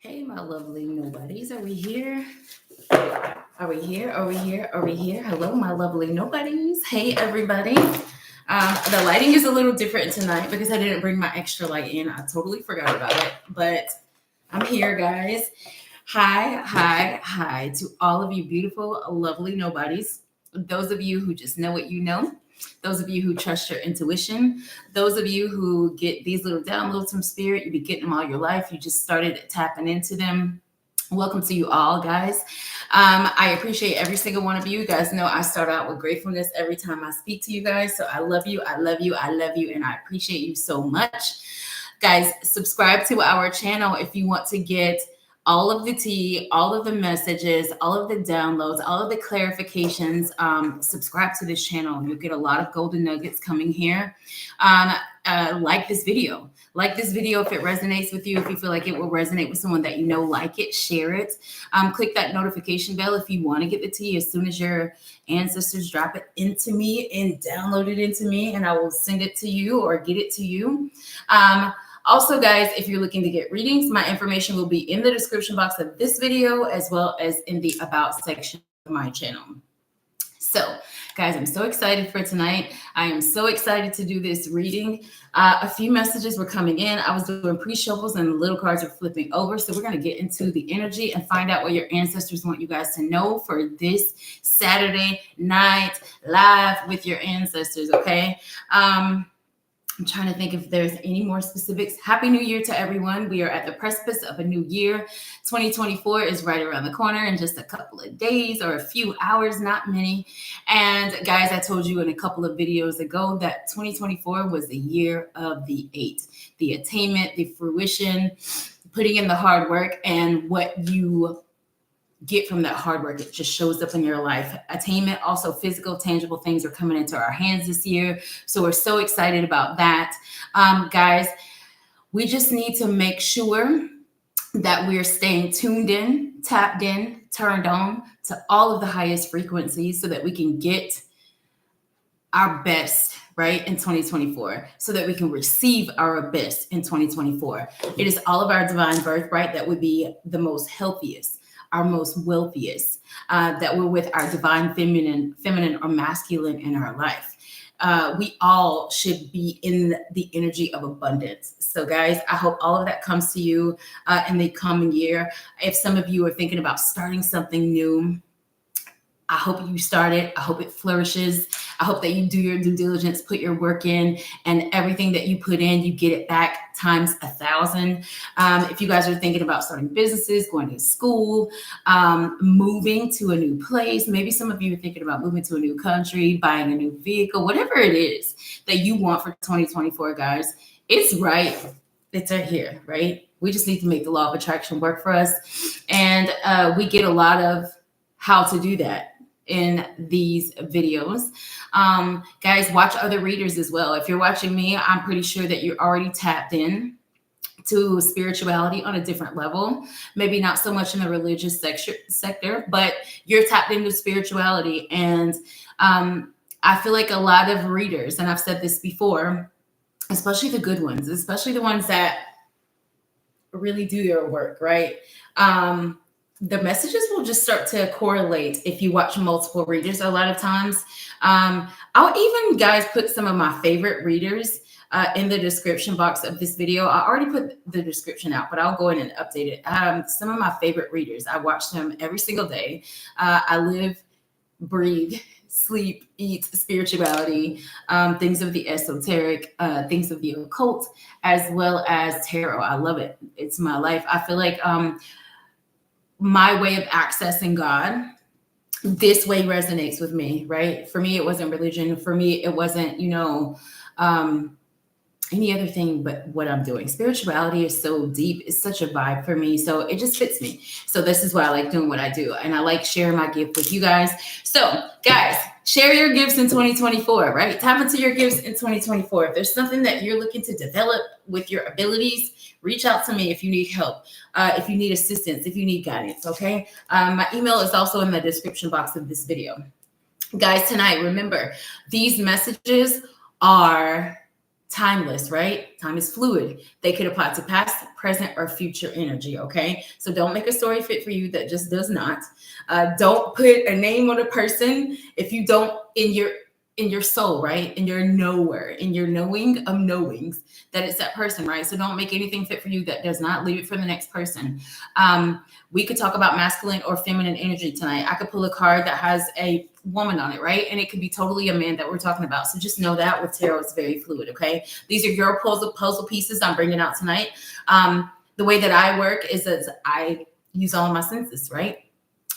Hey, my lovely nobodies. Are we here? Are we here? Are we here? Are we here? Hello, my lovely nobodies. Hey, everybody. The lighting is a little different tonight because I didn't bring my extra light in. I totally forgot about it, but I'm here, guys. Hi, hi, hi to all of you beautiful, lovely nobodies. Those of you who just know what you know. Those of you who trust your intuition. Those of you who get these little downloads from spirit. You be getting them all your life. You just started tapping into them. Welcome to you all, guys. I appreciate every single one of you. You guys know I start out with gratefulness every time I speak to you guys. So I love you. I love you. I love you. And I appreciate you so much. Guys, subscribe to our channel if you want to get all of the tea, all of the messages, all of the downloads, all of the clarifications. Subscribe to this channel. You'll get a lot of golden nuggets coming here. Like this video. Like this video if it resonates with you. If you feel like it will resonate with someone that you know, like it, share it. Click that notification bell if you want to get the tea as soon as your ancestors drop it into me and download it into me, and I will send it to you or get it to you. Also, guys, if you're looking to get readings, my information will be in the description box of this video as well as in the About section of my channel. So, guys, I'm so excited for tonight. I am so excited to do this reading. A few messages were coming in. I was doing pre-shuffles and the little cards are flipping over. So we're going to get into the energy and find out what your ancestors want you guys to know for this Saturday night live with your ancestors, okay? I'm trying to think if there's any more specifics. Happy New Year to everyone. We are at the precipice of a new year. 2024 is right around the corner in just a couple of days or a few hours, not many. And guys, I told you in a couple of videos ago that 2024 was the year of the 8, the attainment, the fruition, putting in the hard work, and what you get from that hard work, it just shows up in your life. Attainment, also physical, tangible things are coming into our hands this year. So we're so excited about that. Guys, we just need to make sure that we're staying tuned in, tapped in, turned on to all of the highest frequencies so that we can get our best, right, in 2024, so that we can receive our best in 2024. It is all of our divine birthright that would be the most healthiest, our most wealthiest, that we're with our divine feminine or masculine in our life. We all should be in the energy of abundance. So guys, I hope all of that comes to you in the coming year. If some of you are thinking about starting something new, I hope you start it. I hope it flourishes. I hope that you do your due diligence, put your work in, and everything that you put in, you get it back times 1,000. If you guys are thinking about starting businesses, going to school, moving to a new place, maybe some of you are thinking about moving to a new country, buying a new vehicle, whatever it is that you want for 2024, guys, it's right. It's right here, right? We just need to make the law of attraction work for us. And we get a lot of how to do that in these videos. Guys, watch other readers as well. If you're watching me, I'm pretty sure that you're already tapped in to spirituality on a different level. Maybe not so much in the religious sector, but you're tapped into spirituality. And I feel like a lot of readers, and I've said this before, especially the good ones, especially the ones that really do their work, right? The messages will just start to correlate if you watch multiple readers a lot of times. I'll even, guys, put some of my favorite readers in the description box of this video. I already put the description out, but I'll go in and update it. Some of my favorite readers, I watch them every single day. I live, breathe, sleep, eat spirituality, things of the esoteric, things of the occult, as well as tarot. I love it. It's my life. I feel like my way of accessing God, this way resonates with me, right? For me, it wasn't religion. For me, it wasn't, any other thing but what I'm doing. Spirituality is so deep. It's such a vibe for me. So it just fits me. So this is why I like doing what I do. And I like sharing my gift with you guys. So guys, share your gifts in 2024, right? Tap into your gifts in 2024. If there's something that you're looking to develop with your abilities, reach out to me if you need help, if you need assistance, if you need guidance, okay? My email is also in the description box of this video. Guys, tonight, remember, these messages are timeless, right? Time is fluid. They could apply to past, present, or future energy, okay? So don't make a story fit for you that just does not. Don't put a name on a person if you don't in your soul, right? In your knower, in your knowing of knowings that it's that person, right? So don't make anything fit for you that does not. Leave it for the next person. We could talk about masculine or feminine energy tonight. I could pull a card that has a woman on it, right? And it could be totally a man that we're talking about. So just know that with tarot, it's very fluid, okay? These are your puzzle pieces I'm bringing out tonight. The way that I work is that I use all of my senses, right?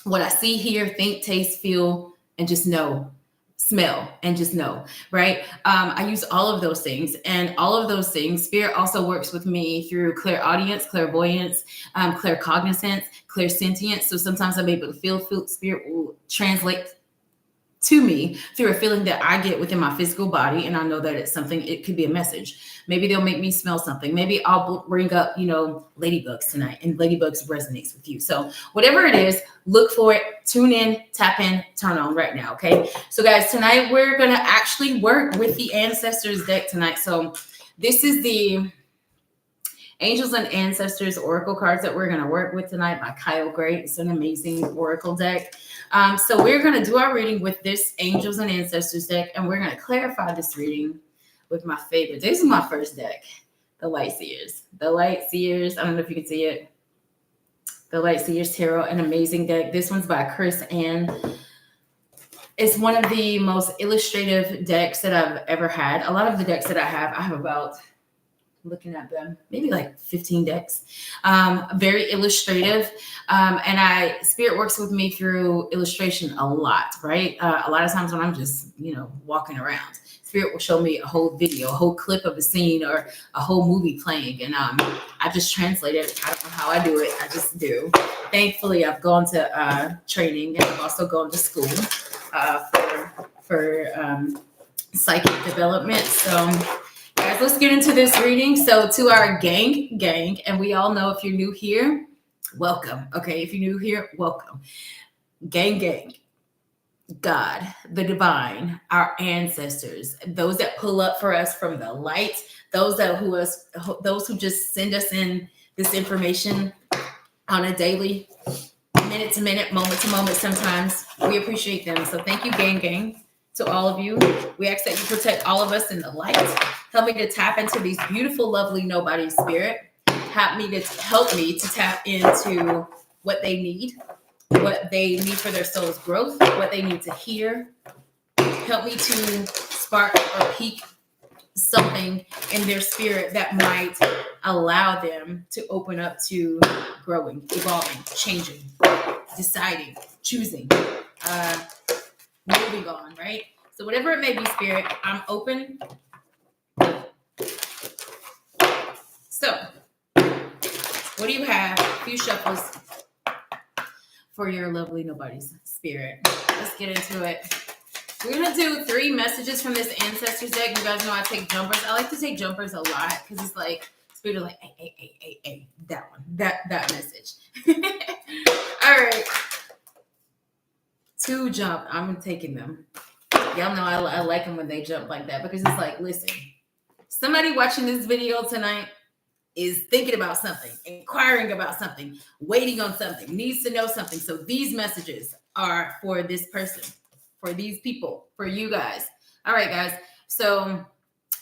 What I see, hear, think, taste, feel, and just know. Smell and just know, right? I use all of those things, and all of those things, spirit also works with me through clairaudience, clairvoyance, claircognizance, clairsentient. So sometimes I'm able to feel spirit will translate to me through a feeling that I get within my physical body. And I know that it's something, it could be a message. Maybe they'll make me smell something. Maybe I'll bring up, ladybugs tonight, and ladybugs resonates with you. So whatever it is, look for it, tune in, tap in, turn on right now. Okay. So guys, tonight we're going to actually work with the Ancestors deck tonight. So this is the Angels and Ancestors Oracle cards that we're going to work with tonight by Kyle Gray. It's an amazing Oracle deck. So we're going to do our reading with this Angels and Ancestors deck, and we're going to clarify this reading with my favorite. This is my first deck, the Light Seers. The Light Seers, I don't know if you can see it. The Light Seers Tarot, an amazing deck. This one's by Chris Ann. It's one of the most illustrative decks that I've ever had. A lot of the decks that I have about, looking at them, maybe like 15 decks. Very illustrative. And spirit works with me through illustration a lot, right? A lot of times when I'm just, walking around, spirit will show me a whole video, a whole clip of a scene or a whole movie playing. And I just translate it. I don't know how I do it. I just do. Thankfully, I've gone to training, and I've also gone to school for psychic development. So guys, let's get into this reading. So to our gang, and we all know if you're new here, welcome. Okay, if you're new here, welcome. Gang, God, the divine, our ancestors, those that pull up for us from the light, those who just send us in this information on a daily, minute to minute, moment to moment sometimes. We appreciate them. So thank you, gang, to all of you. We ask that you protect all of us in the light. Help me to tap into these beautiful, lovely Knowbody spirit. Help me to tap into what they need for their soul's growth, what they need to hear. Help me to spark or pique something in their spirit that might allow them to open up to growing, evolving, changing, deciding, choosing, moving on, right? So whatever it may be, spirit, I'm open. So, what do you have? A few shuffles for your lovely Knowbodies spirit. Let's get into it. We're going to do 3 messages from this Ancestors deck. You guys know I take jumpers. I like to take jumpers a lot because it's like, spirit is like, hey, that one, that message. All right. 2 jump. I'm taking them. Y'all know I like them when they jump like that because it's like, listen, somebody watching this video tonight is thinking about something, inquiring about something, waiting on something, needs to know something. So these messages are for this person, for these people, for you guys. All right, guys. So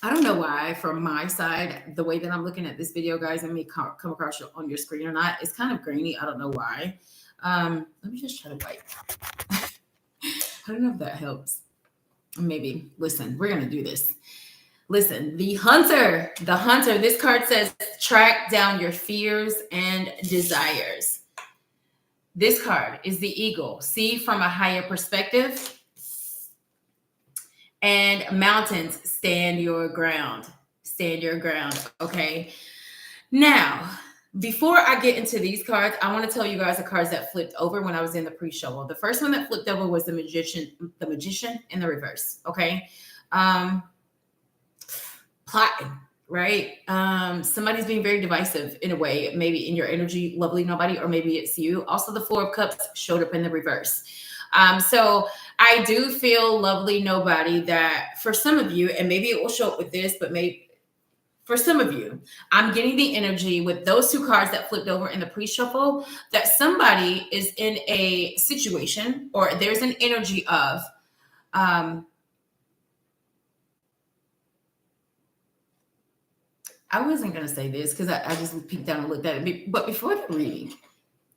I don't know why, from my side, the way that I'm looking at this video, guys, and may come across on your screen or not, it's kind of grainy. I don't know why. Let me just try to wipe. I don't know if that helps. Maybe. Listen, we're going to do this. Listen, the hunter, this card says, track down your fears and desires. This card is the eagle. See from a higher perspective. And mountains, stand your ground. Stand your ground. Okay. Now, before I get into these cards, I want to tell you guys the cards that flipped over when I was in the pre-show. Well, the first one that flipped over was the magician in the reverse. Okay. Plotting, right? Somebody's being very divisive in a way, maybe in your energy, lovely Knowbody, or maybe it's you. Also, the 4 of Cups showed up in the reverse. So I do feel, lovely Knowbody, that for some of you, and maybe it will show up with this, but maybe for some of you, I'm getting the energy with those two cards that flipped over in the pre-shuffle that somebody is in a situation, or there's an energy of I wasn't going to say this because I just peeked down and looked at it. But before the reading,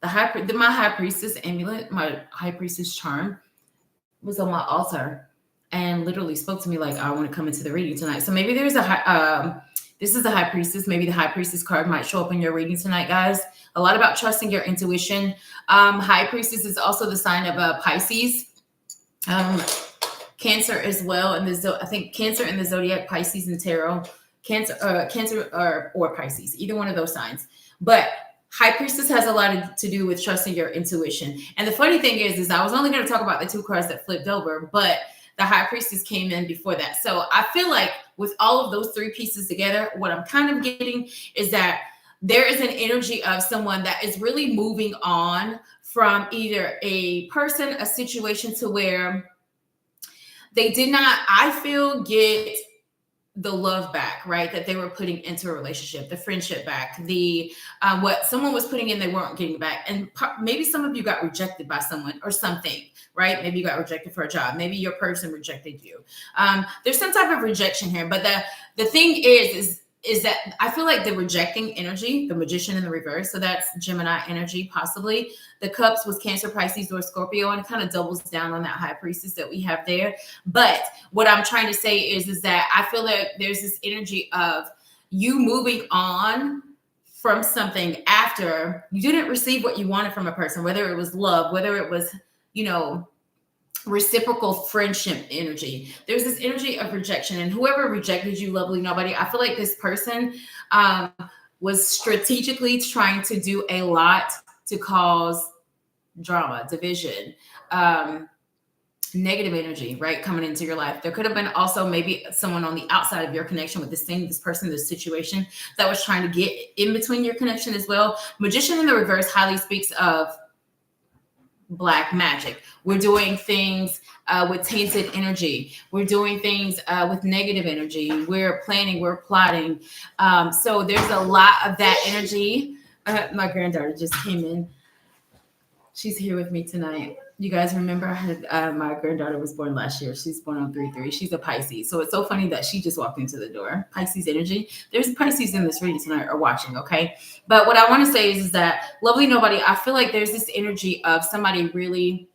my high priestess amulet, my high priestess charm was on my altar and literally spoke to me like, I want to come into the reading tonight. So maybe there's this is the high priestess. Maybe the high priestess card might show up in your reading tonight, guys. A lot about trusting your intuition. High priestess is also the sign of Pisces. Cancer as well. And I think Cancer in the zodiac, Pisces and tarot. Cancer or Pisces, either one of those signs. But high priestess has a lot to do with trusting your intuition. And the funny thing is I was only going to talk about the two cards that flipped over, but the high priestess came in before that. So I feel like with all of those three pieces together, what I'm kind of getting is that there is an energy of someone that is really moving on from either a person, a situation, to where they did not, I feel, get the love back, right? That they were putting into a relationship, the friendship back, the what someone was putting in, they weren't getting back. And maybe some of you got rejected by someone or something, right? Maybe you got rejected for a job. Maybe your person rejected you. There's some type of rejection here. But the thing is that I feel like the rejecting energy, the Magician in the reverse, so that's Gemini energy, possibly. The Cups was Cancer, Pisces, or Scorpio, and it kind of doubles down on that high priestess that we have there. But what I'm trying to say is that I feel like there's this energy of you moving on from something after you didn't receive what you wanted from a person, whether it was love, whether it was, reciprocal friendship energy. There's this energy of rejection, and whoever rejected you, lovely nobody, I feel like this person was strategically trying to do a lot to cause drama, division, negative energy, right, coming into your life. There could have been also maybe someone on the outside of your connection with this person, this situation, that was trying to get in between your connection as well. Magician in the reverse highly speaks of black magic. We're doing things with tainted energy. We're doing things with negative energy. We're planning, we're plotting. So there's a lot of that energy. My granddaughter just came in. She's here with me tonight. You guys remember my granddaughter was born last year. She's born on 3/3. She's a Pisces. So it's so funny that she just walked into the door. Pisces energy. There's Pisces in this reading tonight or watching, okay? But what I want to say is that, lovely nobody, I feel like there's this energy of somebody really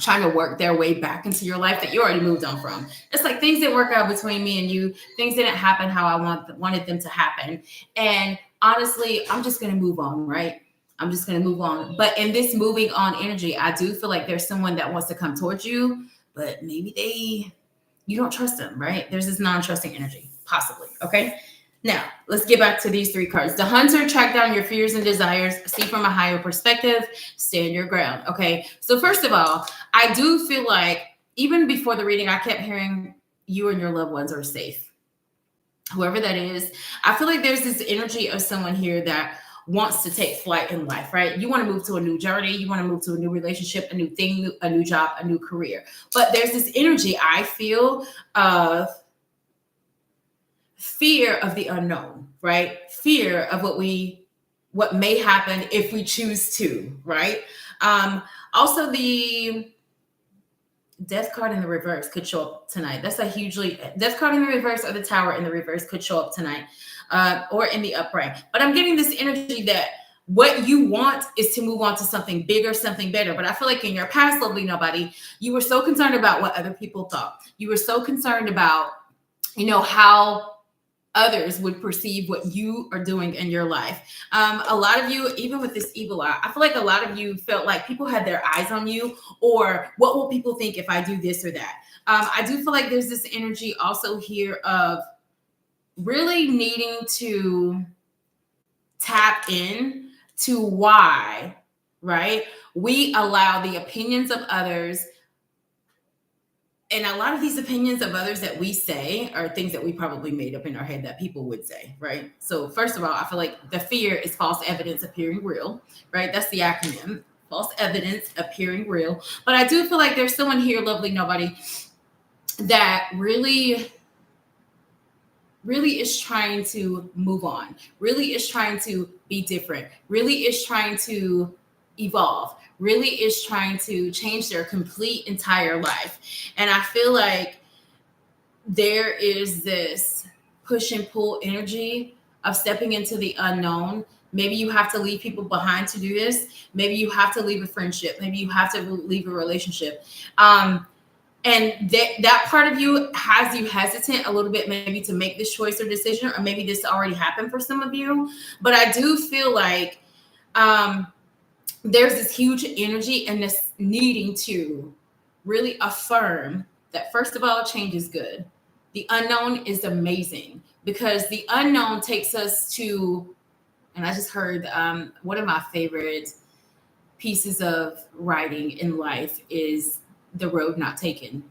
trying to work their way back into your life that you already moved on from. It's like things didn't work out between me and you. Things didn't happen how I wanted them to happen. And honestly, I'm just going to move on, right? I'm just going to move on. But in this moving on energy, I do feel like there's someone that wants to come towards you, but maybe you don't trust them, right? There's this non-trusting energy, possibly. Okay. Now let's get back to these three cards. The Hunter, track down your fears and desires, see from a higher perspective, stand your ground. Okay. So first of all, I do feel like even before the reading, I kept hearing you and your loved ones are safe. Whoever that is, I feel like there's this energy of someone here that wants to take flight in life, right? You want to move to a new journey. You want to move to a new relationship, a new thing, a new job, a new career. But there's this energy, I feel, of fear of the unknown, right? Fear of what may happen if we choose to, right? Also, the Death card in the reverse could show up tonight. That's Death card in the reverse, or the Tower in the reverse could show up tonight, or in the upright. But I'm getting this energy that what you want is to move on to something bigger, something better. But I feel like in your past, lovely nobody, you were so concerned about what other people thought. You were so concerned about, how others would perceive what you are doing in your life. A lot of you, even with this evil eye, I feel like a lot of you felt like people had their eyes on you, or what will people think if I do this or that? I do feel like there's this energy also here of really needing to tap in to why, right? We allow the opinions of others. And a lot of these opinions of others that we say are things that we probably made up in our head that people would say, right? So first of all, I feel like the fear is false evidence appearing real, right? That's the acronym, false evidence appearing real. But I do feel like there's someone here, lovely nobody, that really really is trying to move on, really is trying to be different, really is trying to evolve, really is trying to change their complete entire life. And I feel like there is this push and pull energy of stepping into the unknown. Maybe you have to leave people behind to do this. Maybe you have to leave a friendship. Maybe you have to leave a relationship. And that part of you has you hesitant a little bit, maybe to make this choice or decision, or maybe this already happened for some of you. But I do feel like there's this huge energy and this needing to really affirm that, first of all, change is good. The unknown is amazing, because the unknown takes us to, and I just heard one of my favorite pieces of writing in life is The Road Not Taken.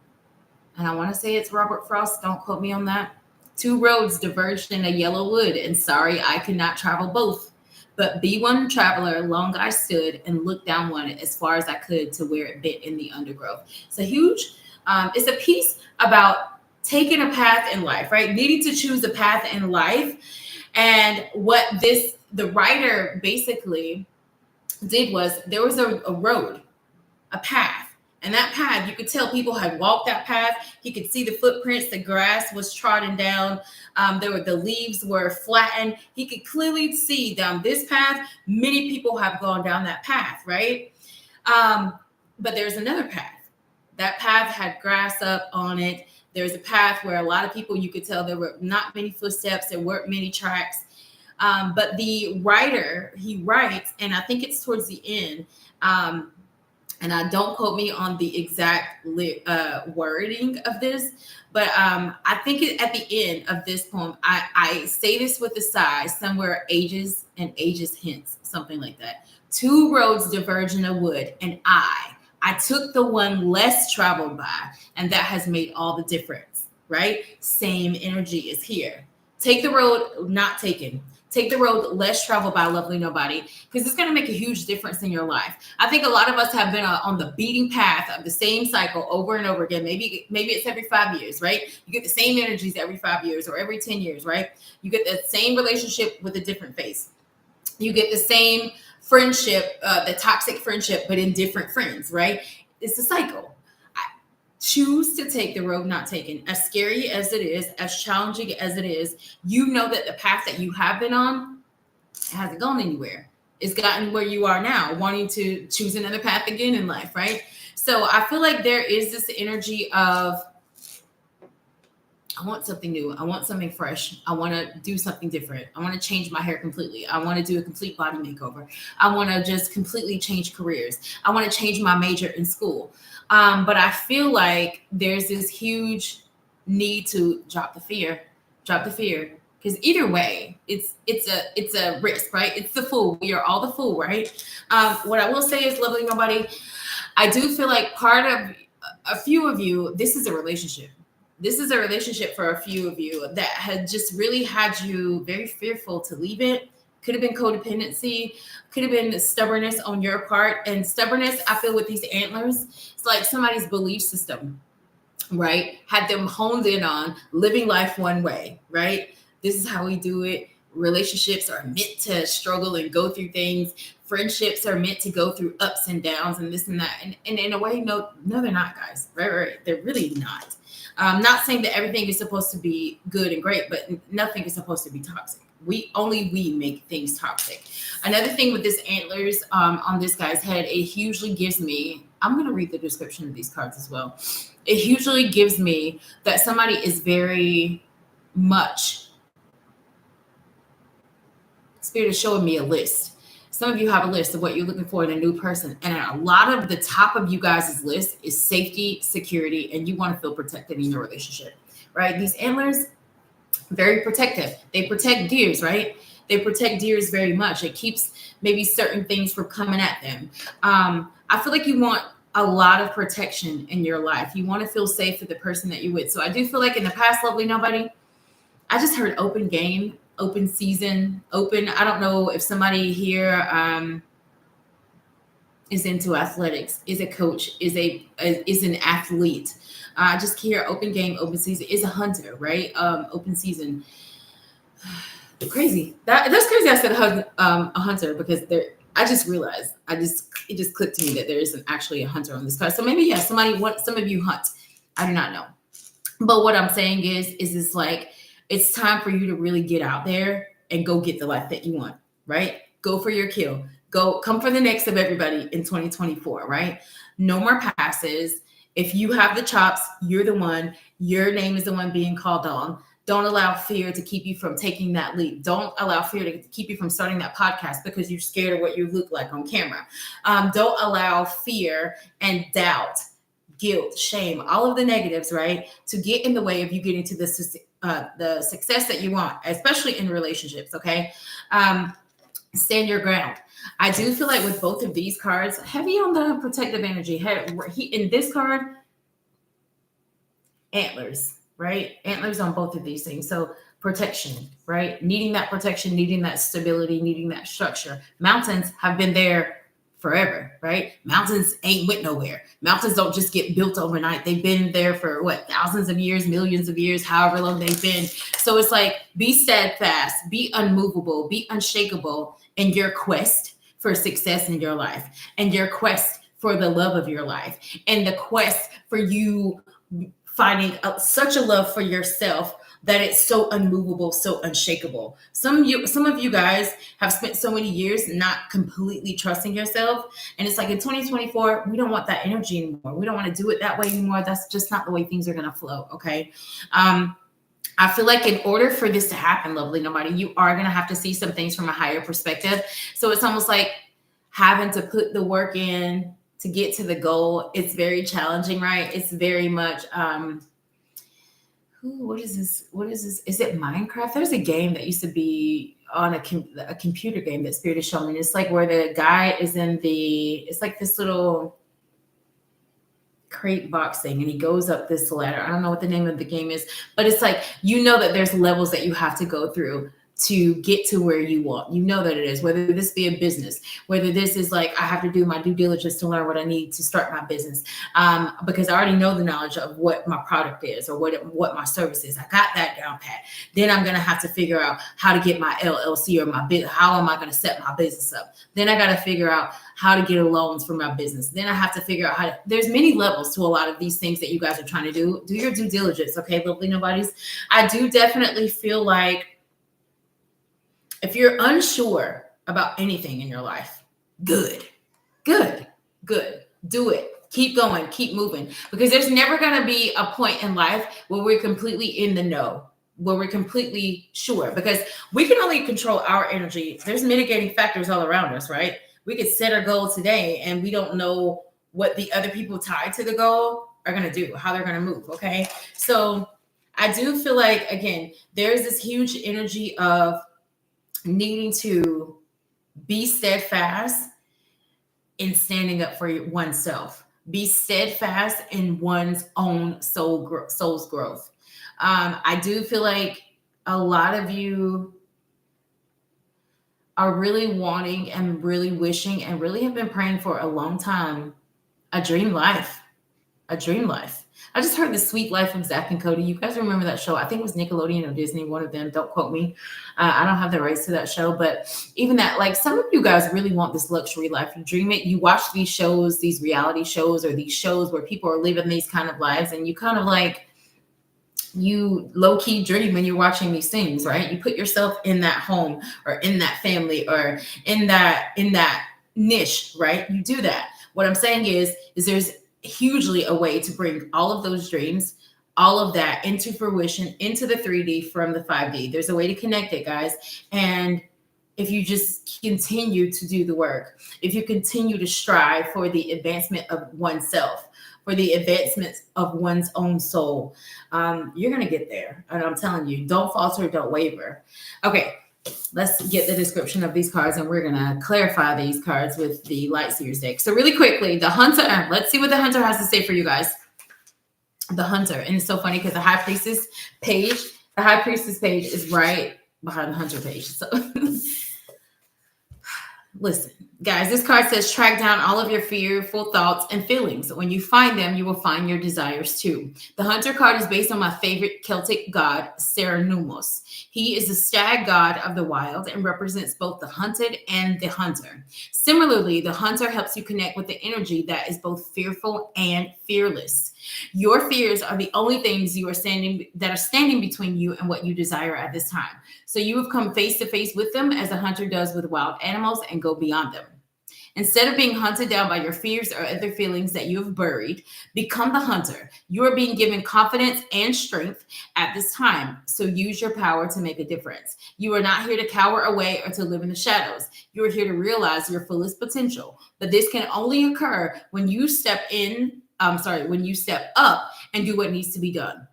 And I want to say it's Robert Frost. Don't quote me on that. Two roads diverged in a yellow wood, and sorry, I could not travel both. But be one traveler, long I stood and looked down one as far as I could to where it bit in the undergrowth. It's a huge, it's a piece about taking a path in life, right? Needing to choose a path in life. And what the writer basically did was, there was a road, a path. And that path, you could tell people had walked that path. He could see the footprints. The grass was trodden down. The leaves were flattened. He could clearly see down this path. Many people have gone down that path, right? But there's another path. That path had grass up on it. There's a path where a lot of people, you could tell there were not many footsteps. There weren't many tracks. But the writer, he writes, and I think it's towards the end, and I don't quote me on the exact wording of this, but I think at the end of this poem, I say this with a sigh, somewhere ages and ages hence, something like that. Two roads diverge in a wood, and I took the one less traveled by, and that has made all the difference, right? Same energy is here. Take the road not taken. Take the road less traveled by, lovely nobody, because it's going to make a huge difference in your life. I think a lot of us have been on the beating path of the same cycle over and over again. Maybe it's every 5 years, right? You get the same energies every 5 years or every 10 years, right? You get the same relationship with a different face. You get the same friendship, the toxic friendship, but in different friends, right? It's a cycle. Choose to take the road not taken. As scary as it is, as challenging as it is, you know that the path that you have been on hasn't gone anywhere. It's gotten where you are now, wanting to choose another path again in life, right? So I feel like there is this energy of, I want something new. I want something fresh. I want to do something different. I want to change my hair completely. I want to do a complete body makeover. I want to just completely change careers. I want to change my major in school. But I feel like there's this huge need to drop the fear, because either way, it's a risk, right? It's the fool. We are all the fool, right? What I will say is, lovely nobody, I do feel like part of a few of you, this is a relationship. This is a relationship for a few of you that had just really had you very fearful to leave it. Could have been codependency, could have been stubbornness on your part. And stubbornness, I feel, with these antlers, it's like somebody's belief system, right? Had them honed in on living life one way, right? This is how we do it. Relationships are meant to struggle and go through things. Friendships are meant to go through ups and downs and this and that. And in a way, no, they're not, guys. Right? They're really not. I'm not saying that everything is supposed to be good and great, but nothing is supposed to be toxic. We make things toxic. Another thing with this antlers on this guy's head, it hugely gives me, I'm going to read the description of these cards as well. It hugely gives me that somebody is very much, Spirit is showing me a list. Some of you have a list of what you're looking for in a new person. And a lot of the top of you guys' list is safety, security, and you want to feel protected in your relationship, right? These antlers, very protective. They protect deers, right? They protect deers very much. It keeps maybe certain things from coming at them. I feel like you want a lot of protection in your life. You want to feel safe with the person that you're with. So I do feel like in the past, lovely nobody, I just heard open game, open season, open. I don't know if somebody here is into athletics, is a coach, is an athlete. I just hear open game, open season, is a hunter, right? Open season. Crazy. That's crazy. I said hug a hunter because I just realized it just clicked to me that there isn't actually a hunter on this card. So maybe some of you hunt. I do not know. But what I'm saying is it's like it's time for you to really get out there and go get the life that you want, right? Go for your kill. Go come for the next of everybody in 2024, right? No more passes. If you have the chops, you're the one. Your name is the one being called on. Don't allow fear to keep you from taking that leap. Don't allow fear to keep you from starting that podcast because you're scared of what you look like on camera. Don't allow fear and doubt, guilt, shame, all of the negatives, right, to get in the way of you getting to the success that you want, especially in relationships, okay? Stand your ground. I do feel like with both of these cards, heavy on the protective energy. In this card, antlers. Right? Antlers on both of these things. So protection, right? Needing that protection, needing that stability, needing that structure. Mountains have been there forever, right? Mountains ain't went nowhere. Mountains don't just get built overnight. They've been there for thousands of years, millions of years, however long they've been. So it's like, be steadfast, be unmovable, be unshakable in your quest for success in your life and your quest for the love of your life and the quest for you finding such a love for yourself that it's so unmovable, so unshakable. Some of you guys have spent so many years not completely trusting yourself. And it's like in 2024, we don't want that energy anymore. We don't want to do it that way anymore. That's just not the way things are going to flow. Okay. I feel like in order for this to happen, lovely nobody, you are going to have to see some things from a higher perspective. So it's almost like having to put the work in to get to the goal. It's very challenging, right? It's very much, what is this? Is it Minecraft? There's a game that used to be on a computer game that Spirit is showing me. It's like where the guy is it's like this little crate box thing and he goes up this ladder. I don't know what the name of the game is, but it's like, that there's levels that you have to go through to get to where you want. That it is, whether this be a business, whether this is like, I have to do my due diligence to learn what I need to start my business. Because I already know the knowledge of what my product is or what my service is. I got that down pat. Then I'm going to have to figure out how to get my LLC or my business. How am I going to set my business up? Then I got to figure out how to get loans for my business. Then I have to figure out there's many levels to a lot of these things that you guys are trying to do. Do your due diligence. Okay, lovely nobodies. I do definitely feel like if you're unsure about anything in your life, good. Do it. Keep going. Keep moving. Because there's never going to be a point in life where we're completely in the know, where we're completely sure. Because we can only control our energy. There's mitigating factors all around us, right? We could set our goal today and we don't know what the other people tied to the goal are going to do, how they're going to move, okay? So I do feel like, again, there's this huge energy of needing to be steadfast in standing up for oneself. Be steadfast in one's own soul's growth. I do feel like a lot of you are really wanting and really wishing and really have been praying for a long time, a dream life. I just heard The Sweet Life of Zach and Cody. You guys remember that show? I think it was Nickelodeon or Disney, one of them. Don't quote me. I don't have the rights to that show, but even that, like, some of you guys really want this luxury life. You dream it. You watch these shows, these reality shows, or these shows where people are living these kind of lives, and you kind of like, you low-key dream when you're watching these things, right? You put yourself in that home or in that family or in that niche, right? You do that. What I'm saying is there's hugely a way to bring all of those dreams, all of that into fruition, into the 3D from the 5D. There's a way to connect it, guys. And if you just continue to do the work, if you continue to strive for the advancement of oneself, for the advancement of one's own soul, you're going to get there. And I'm telling you, don't falter, don't waver. Okay, let's get the description of these cards, and we're going to clarify these cards with the Light Seers deck. So really quickly, the Hunter, let's see what the Hunter has to say for you guys. The Hunter, and it's so funny because the High Priestess page is right behind the Hunter page. So listen, Guys, this card says track down all of your fearful thoughts and feelings. When you find them, you will find your desires too. The Hunter card is based on my favorite Celtic god, Cernunnos. He is the stag god of the wild and represents both the hunted and the hunter. Similarly, the hunter helps you connect with the energy that is both fearful and fearless. Your fears are the only things that are standing between you and what you desire at this time. So you have come face to face with them as a hunter does with wild animals and go beyond them. Instead of being hunted down by your fears or other feelings that you have buried, become the hunter. You are being given confidence and strength at this time. So use your power to make a difference. You are not here to cower away or to live in the shadows. You are here to realize your fullest potential. But this can only occur when you step up and do what needs to be done.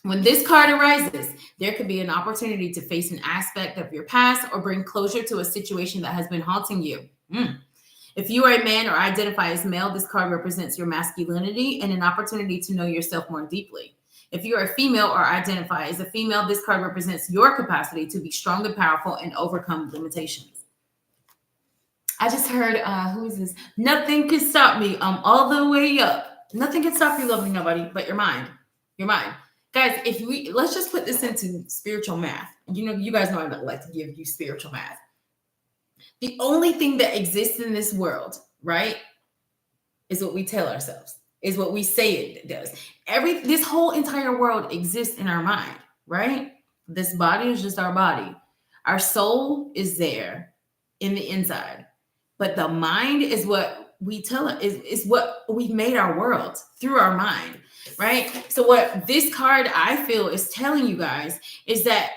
When this card arises, there could be an opportunity to face an aspect of your past or bring closure to a situation that has been haunting you. If you are a man or identify as male, this card represents your masculinity and an opportunity to know yourself more deeply. If you are a female or identify as a female, this card represents your capacity to be strong and powerful and overcome limitations. I just heard, who is this? Nothing can stop me. I'm all the way up. Nothing can stop you, lovely nobody, but your mind. Your mind. Guys, let's just put this into spiritual math. You guys know I don't like to give you spiritual math. The only thing that exists in this world, right, is what we tell ourselves, is what we say it does. This whole entire world exists in our mind, right? This body is just our body. Our soul is there in the inside. But the mind is what we tell it, is what we've made our world through our mind, right? So what this card, I feel, is telling you guys is that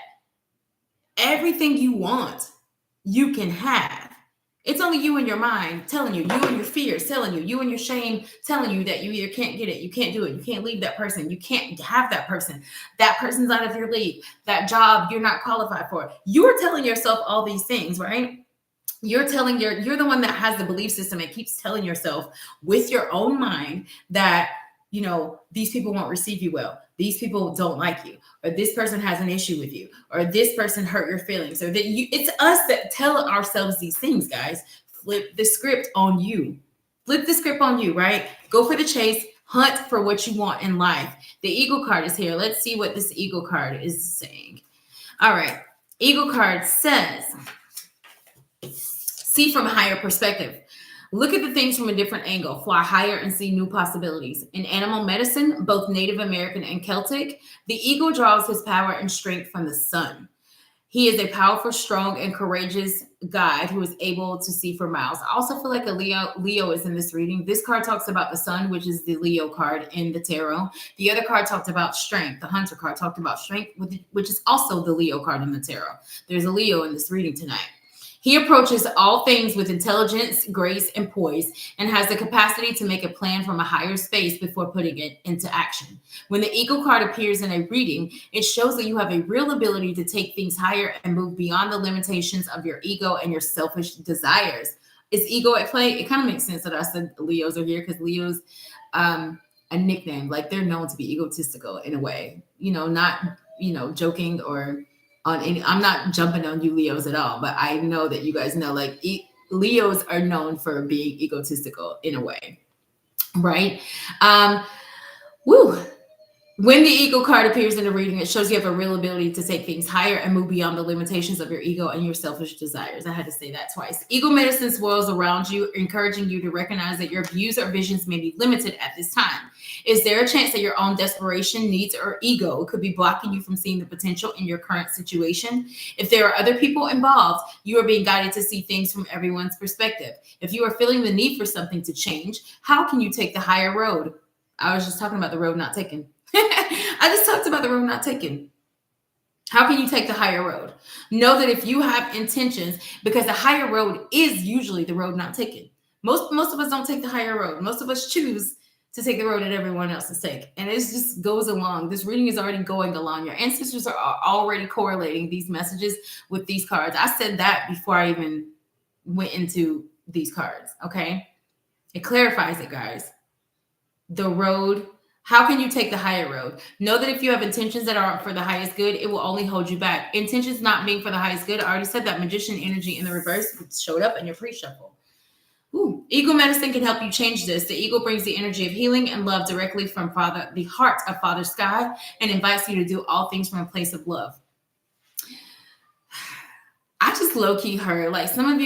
everything you want, you can have. It's only you and your mind telling you and your fears telling you and your shame telling you that you either can't get it, you can't do it, you can't leave that person, you can't have that person's out of your league, that job you're not qualified for. You are telling yourself all these things, right? You're the one that has the belief system and keeps telling yourself with your own mind that, these people won't receive you well. These people don't like you, or this person has an issue with you, or this person hurt your feelings, or it's us that tell ourselves these things, guys. Flip the script on you. Flip the script on you, right? Go for the chase. Hunt for what you want in life. The Eagle card is here. Let's see what this Eagle card is saying. All right. Eagle card says, see from a higher perspective. Look at the things from a different angle, fly higher and see new possibilities. In animal medicine, both Native American and Celtic, the eagle draws his power and strength from the sun. He is a powerful, strong, and courageous guide who is able to see for miles. I also feel like a Leo is in this reading. This card talks about the sun, which is the Leo card in the tarot. The other card talked about strength. The Hunter card talked about strength, which is also the Leo card in the tarot. There's a Leo in this reading tonight. He approaches all things with intelligence, grace, and poise, and has the capacity to make a plan from a higher space before putting it into action. When the Eagle card appears in a reading, it shows that you have a real ability to take things higher and move beyond the limitations of your ego and your selfish desires. Is ego at play? It kind of makes sense that I said Leos are here because Leos, a nickname, like they're known to be egotistical in a way, not, joking or I'm not jumping on you Leos at all, but I know that you guys know, like Leos are known for being egotistical in a way, right? When the Eagle card appears in a reading, it shows you have a real ability to take things higher and move beyond the limitations of your ego and your selfish desires. I had to say that twice. Eagle medicine swirls around you, encouraging you to recognize that your views or visions may be limited at this time. Is there a chance that your own desperation, needs, or ego could be blocking you from seeing the potential in your current situation? If there are other people involved, you are being guided to see things from everyone's perspective. If you are feeling the need for something to change, how can you take the higher road? I was just talking about the road not taken. I just talked about the road not taken. How can you take the higher road? Know that if you have intentions, because the higher road is usually the road not taken. Most of us don't take the higher road. Most of us choose to take the road that everyone else is taking. And it just goes along. This reading is already going along. Your ancestors are already correlating these messages with these cards. I said that before I even went into these cards, okay? It clarifies it, guys. The road. How can you take the higher road? Know that if you have intentions that aren't for the highest good, it will only hold you back. Intentions not being for the highest good. I already said that Magician energy in the reverse showed up in your pre-shuffle. Eagle medicine can help you change this. The eagle brings the energy of healing and love directly from the heart of Father Sky, and invites you to do all things from a place of love. I just low-key heard, like, some of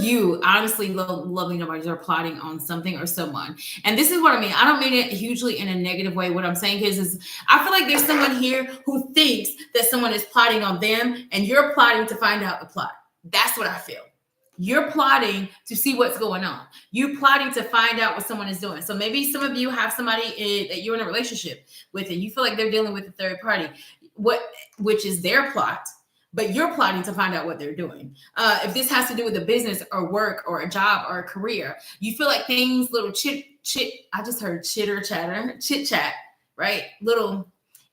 you honestly, lovely nobodies, are plotting on something or someone. And this is what I mean. I don't mean it hugely in a negative way. What I'm saying is I feel like there's someone here who thinks that someone is plotting on them, and you're plotting to find out the plot. That's what I feel. You're plotting to see what's going on. You're plotting to find out what someone is doing. So maybe some of you have somebody that you're in a relationship with, and you feel like they're dealing with a third party, which is their plot. But you're plotting to find out what they're doing. If this has to do with a business or work or a job or a career, you feel like things, little I just heard chit chat, right?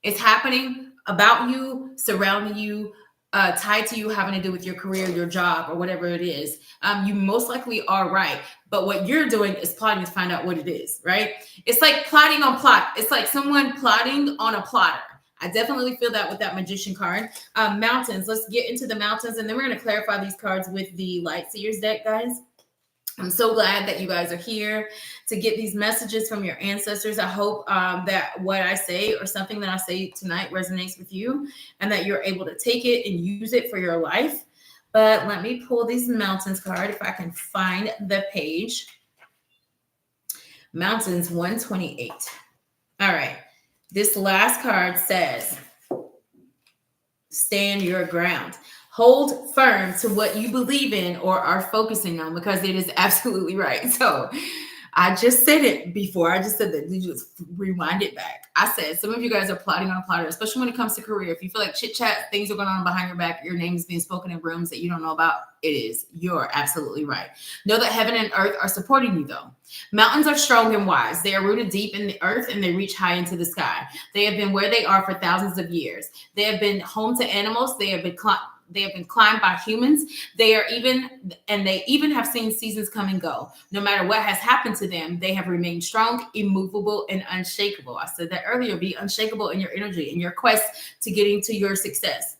It's happening about you, surrounding you, tied to you, having to do with your career, your job, or whatever it is. You most likely are right. But what you're doing is plotting to find out what it is, right? It's like plotting on plot. It's like someone plotting on a plotter. I definitely feel that with that magician card. Mountains. Let's get into the mountains, and then we're going to clarify these cards with the Light Seers deck, guys. I'm so glad that you guys are here to get these messages from your ancestors. I hope that what I say or something that I say tonight resonates with you, and that you're able to take it and use it for your life. But let me pull these mountains card if I can find the page. Mountains 128. All right. This last card says, stand your ground. Hold firm to what you believe in or are focusing on, because it is absolutely right. So I just said it before. I just said that. You just rewind it back. I said some of you guys are plotting on a plotter, especially when it comes to career. If you feel like chit chat, things are going on behind your back, your name is being spoken in rooms that you don't know about, it is. You're absolutely right. Know that heaven and earth are supporting you, though. Mountains are strong and wise. They are rooted deep in the earth, and they reach high into the sky. They have been where they are for thousands of years. They have been home to animals. They have been climbed by humans. They even have seen seasons come and go. No matter what has happened to them, they have remained strong, immovable, and unshakable. I said that earlier. Be unshakable in your energy, in your quest to getting to your success.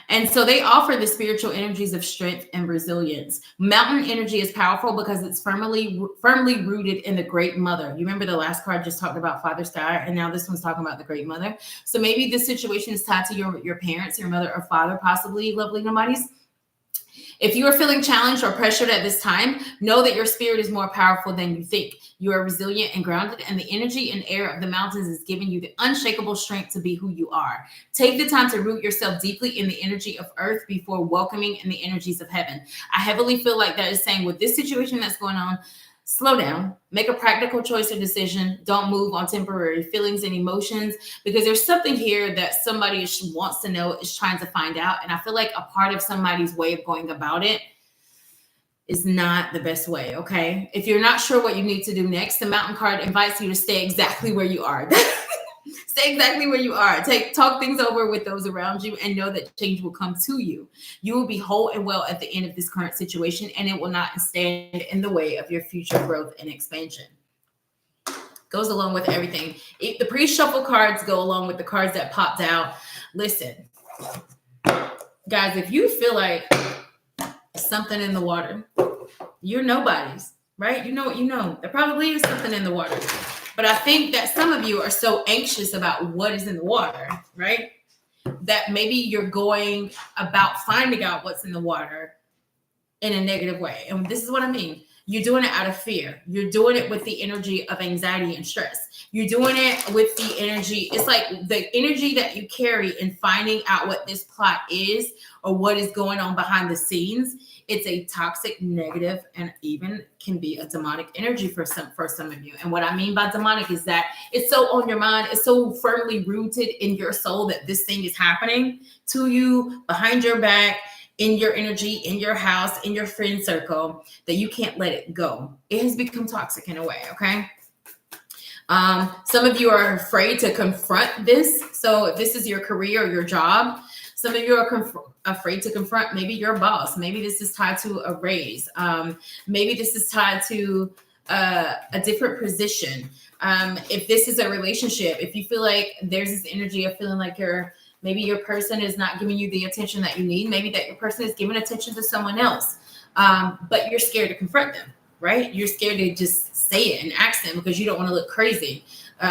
And so they offer the spiritual energies of strength and resilience. Mountain energy is powerful because it's firmly rooted in the Great Mother. You remember the last card just talked about Father Sky, and now this one's talking about the Great Mother. So maybe this situation is tied to your parents, your mother or father, possibly, lovely nobodies. If you are feeling challenged or pressured at this time, know that your spirit is more powerful than you think. You are resilient and grounded, and the energy and air of the mountains is giving you the unshakable strength to be who you are. Take the time to root yourself deeply in the energy of earth before welcoming in the energies of heaven. I heavily feel like that is saying, with this situation that's going on, slow down, make a practical choice or decision. Don't move on temporary feelings and emotions, because there's something here that somebody wants to know, is trying to find out. And I feel like a part of somebody's way of going about it is not the best way, okay? If you're not sure what you need to do next, the mountain card invites you to stay exactly where you are. Stay exactly where you are. Talk things over with those around you, and know that change will come to you. You will be whole and well at the end of this current situation, and it will not stand in the way of your future growth and expansion. Goes along with everything. The pre-shuffle cards go along with the cards that popped out. Listen, guys, if you feel like something in the water, you're nobodies, right? You know what you know. There probably is something in the water. But I think that some of you are so anxious about what is in the water, right? That maybe you're going about finding out what's in the water in a negative way. And this is what I mean. You're doing it out of fear. You're doing it with the energy of anxiety and stress. You're doing it with the energy. It's like the energy that you carry in finding out what this plot is or what is going on behind the scenes. It's a toxic, negative, and even can be a demonic energy for some of you. And what I mean by demonic is that it's so on your mind, it's so firmly rooted in your soul that this thing is happening to you, behind your back, in your energy, in your house, in your friend circle, that you can't let it go. It has become toxic in a way, okay? Some of you are afraid to confront this. So if this is your career or your job, some of you are afraid to confront maybe your boss. Maybe this is tied to a raise. Maybe this is tied to a different position. If this is a relationship, if you feel like there's this energy of feeling like maybe your person is not giving you the attention that you need. Maybe that your person is giving attention to someone else. but you're scared to confront them, right? You're scared to just say it and ask them because you don't want to look crazy.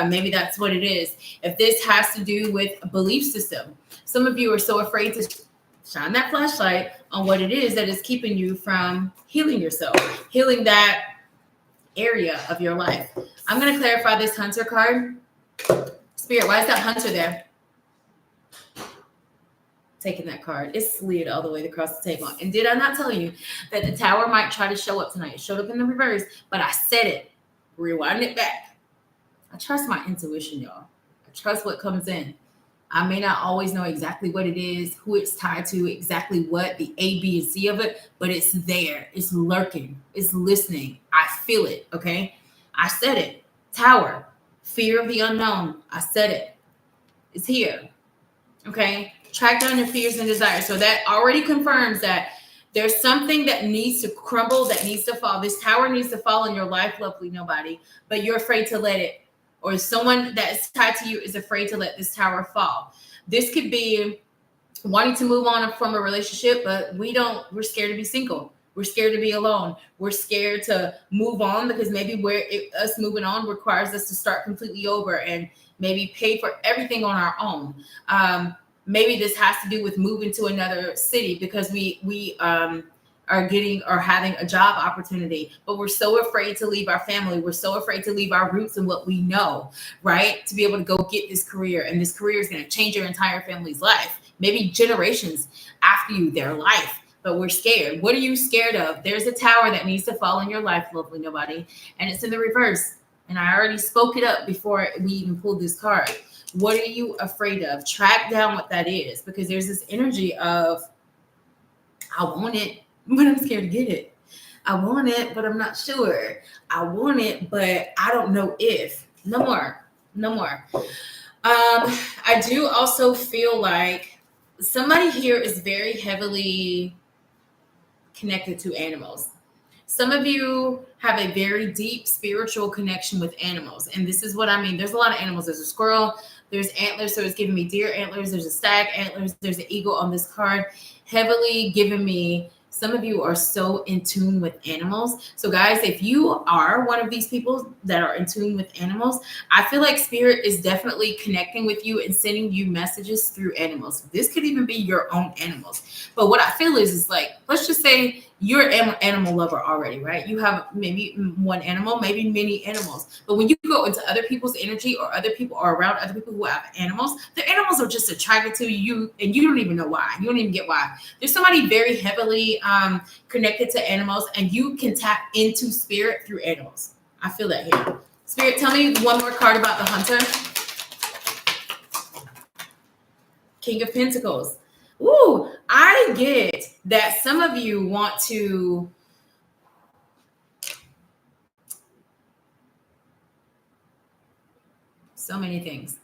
Maybe that's what it is. If this has to do with a belief system, some of you are so afraid to shine that flashlight on what it is that is keeping you from healing yourself, healing that area of your life. I'm going to clarify this hunter card. Spirit, why is that hunter there? Taking that card. It slid all the way across the table. And did I not tell you that the tower might try to show up tonight? It showed up in the reverse, but I said it. Rewind it back. I trust my intuition, y'all. I trust what comes in. I may not always know exactly what it is, who it's tied to, exactly what the A, B, and C of it, but it's there. It's lurking. It's listening. I feel it, okay? I said it. Tower. Fear of the unknown. I said it. It's here, okay? Track down your fears and desires. So that already confirms that there's something that needs to crumble, that needs to fall. This tower needs to fall in your life, lovely nobody, but you're afraid to let it, or someone that's tied to you is afraid to let this tower fall. This could be wanting to move on from a relationship, but we're scared to be single. We're scared to be alone. We're scared to move on because maybe us moving on requires us to start completely over and maybe pay for everything on our own. Maybe this has to do with moving to another city because we are getting or having a job opportunity, but we're so afraid to leave our family. We're so afraid to leave our roots and what we know, right? To be able to go get this career, and this career is going to change your entire family's life, maybe generations after you, their life. But we're scared. What are you scared of? There's a tower that needs to fall in your life, lovely nobody, and it's in the reverse. And I already spoke it up before we even pulled this card. What are you afraid of? Track down what that is, because there's this energy of, I want it, but I'm scared to get it. I want it, but I'm not sure. I want it, but I don't know if. No more. I do also feel like somebody here is very heavily connected to animals. Some of you have a very deep spiritual connection with animals. And this is what I mean. There's a lot of animals. There's a squirrel, there's antlers. So it's giving me deer antlers. There's a stag antlers. There's an eagle on this card. Heavily giving me, some of you are so in tune with animals. So guys, if you are one of these people that are in tune with animals, I feel like spirit is definitely connecting with you and sending you messages through animals. This could even be your own animals. But what I feel is like, let's just say you're an animal lover already, right? You have maybe one animal, maybe many animals. But when you go into other people's energy, or other people are around other people who have animals, the animals are just attracted to you and you don't even know why. You don't even get why. There's somebody very heavily connected to animals, and you can tap into spirit through animals. I feel that here. Spirit, tell me one more card about the hunter. King of Pentacles. Ooh, I get that some of you want to so many things.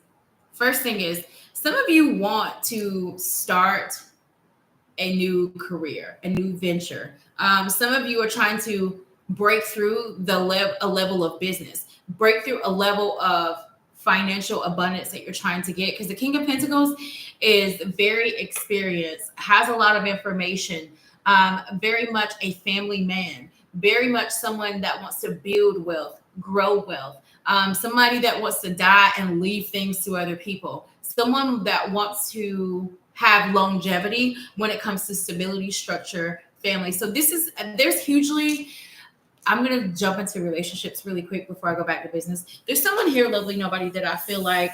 First thing is, some of you want to start a new career, a new venture. Some of you are trying to break through a level of business, break through a level of financial abundance that you're trying to get, because the King of Pentacles is very experienced, has a lot of information, very much a family man, very much someone that wants to build wealth, grow wealth, somebody that wants to die and leave things to other people, someone that wants to have longevity when it comes to stability, structure, family. So there's hugely, I'm going to jump into relationships really quick before I go back to business. There's someone here, lovely nobody, that I feel like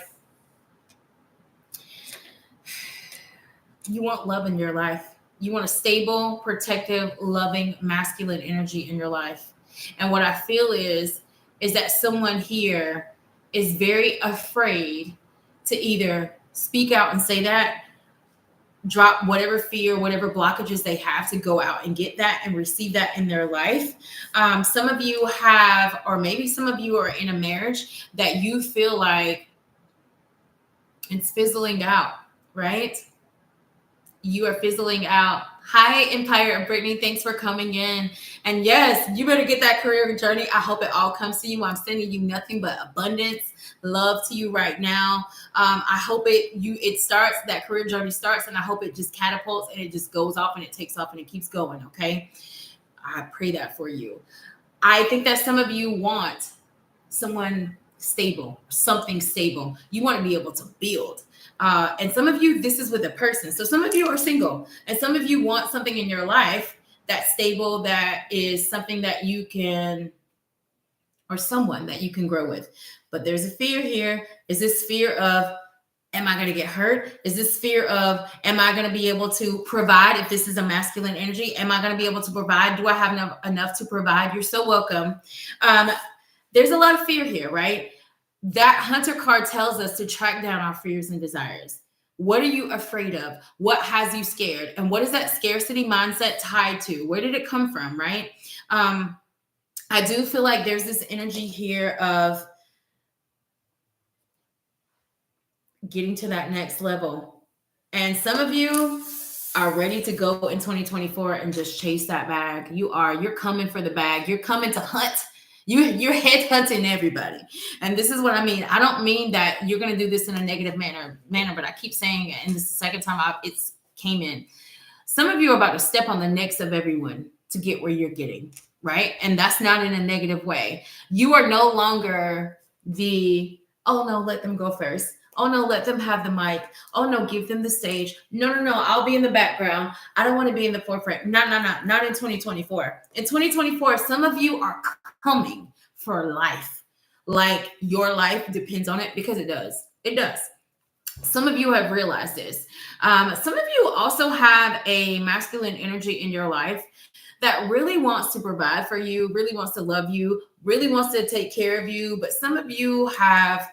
you want love in your life. You want a stable, protective, loving, masculine energy in your life. And what I feel is that someone here is very afraid to either speak out and say that, drop whatever fear, whatever blockages they have to go out and get that and receive that in their life. Some of you have, or maybe some of you are in a marriage that you feel like it's fizzling out, right? You are fizzling out. Hi, Empire of Brittany. Thanks for coming in. And yes, you better get that career journey. I hope it all comes to you. I'm sending you nothing but abundance, love to you right now. I hope it starts, that career journey starts, and I hope it just catapults and it just goes off and it takes off and it keeps going, okay? I pray that for you. I think that some of you want someone stable, something stable. You want to be able to build. And some of you, this is with a person. So some of you are single, and some of you want something in your life that's stable, that is something that you can, or someone that you can grow with. But there's a fear here. Is this fear of, am I going to get hurt? Is this fear of, am I going to be able to provide? If this is a masculine energy, am I going to be able to provide? Do I have enough to provide? You're so welcome. There's a lot of fear here, right? That Hunter card tells us to track down our fears and desires. What are you afraid of? What has you scared? And what is that scarcity mindset tied to? Where did it come from, right? I do feel like there's this energy here of getting to that next level. And some of you are ready to go in 2024 and just chase that bag. You're coming for the bag. You're coming to hunt. You're head hunting everybody. And this is what I mean. I don't mean that you're going to do this in a negative manner, but I keep saying it, and this is the second time it's came in. Some of you are about to step on the necks of everyone to get where you're getting, right? And that's not in a negative way. You are no longer the, oh no, let them go first. Oh no, let them have the mic. Oh no, give them the stage. No, I'll be in the background. I don't want to be in the forefront. No, not in 2024. In 2024, some of you are coming for life. Like your life depends on it, because it does. It does. Some of you have realized this. Some of you also have a masculine energy in your life that really wants to provide for you, really wants to love you, really wants to take care of you. But some of you have,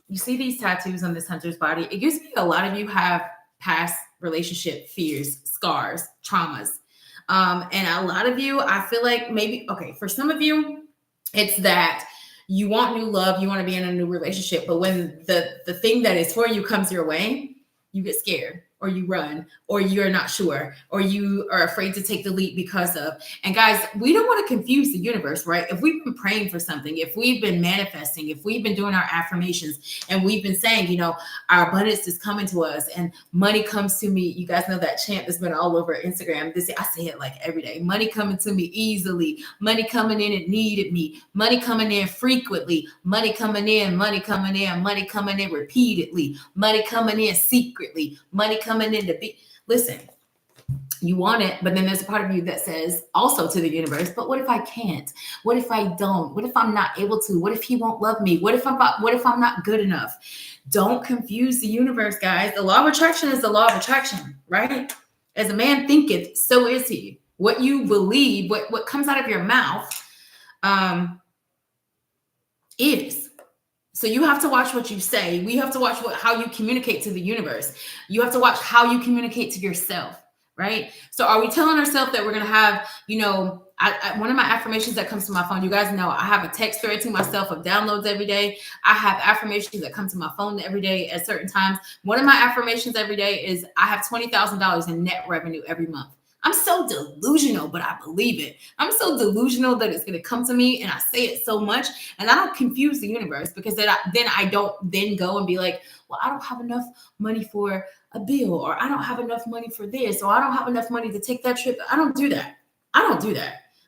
you see these tattoos on this hunter's body. It gives me a lot of you have past relationship fears, scars, traumas. And a lot of you, I feel like maybe, okay, for some of you, it's that you want new love, you want to be in a new relationship, but when the thing that is for you comes your way, you get scared, or you run, or you're not sure, or you are afraid to take the leap because of. And guys, we don't want to confuse the universe, right? If we've been praying for something, if we've been manifesting, if we've been doing our affirmations, and we've been saying, our abundance is coming to us and money comes to me. You guys know that chant that's been all over Instagram. I say it like every day. Money coming to me easily. Money coming in, it needed me. Money coming in frequently. Money coming in, money coming in, money coming in repeatedly. Money coming in secretly. Money coming in to be. Listen, you want it, but then there's a part of you that says also to the universe, but what if I can't? What if I don't? What if I'm not able to? What if he won't love me? What if I'm not good enough? Don't confuse the universe, guys. The law of attraction is the law of attraction, right? As a man thinketh, so is he. What you believe, what comes out of your mouth, is. So you have to watch what you say. We have to watch how you communicate to the universe. You have to watch how you communicate to yourself, right? So are we telling ourselves that we're going to have, one of my affirmations that comes to my phone, you guys know I have a text thread to myself of downloads every day. I have affirmations that come to my phone every day at certain times. One of my affirmations every day is I have $20,000 in net revenue every month. I'm so delusional, but I believe it. I'm so delusional that it's going to come to me, and I say it so much, and I don't confuse the universe, because then I don't then go and be like, well, I don't have enough money for a bill, or I don't have enough money for this, or I don't have enough money to take that trip. I don't do that.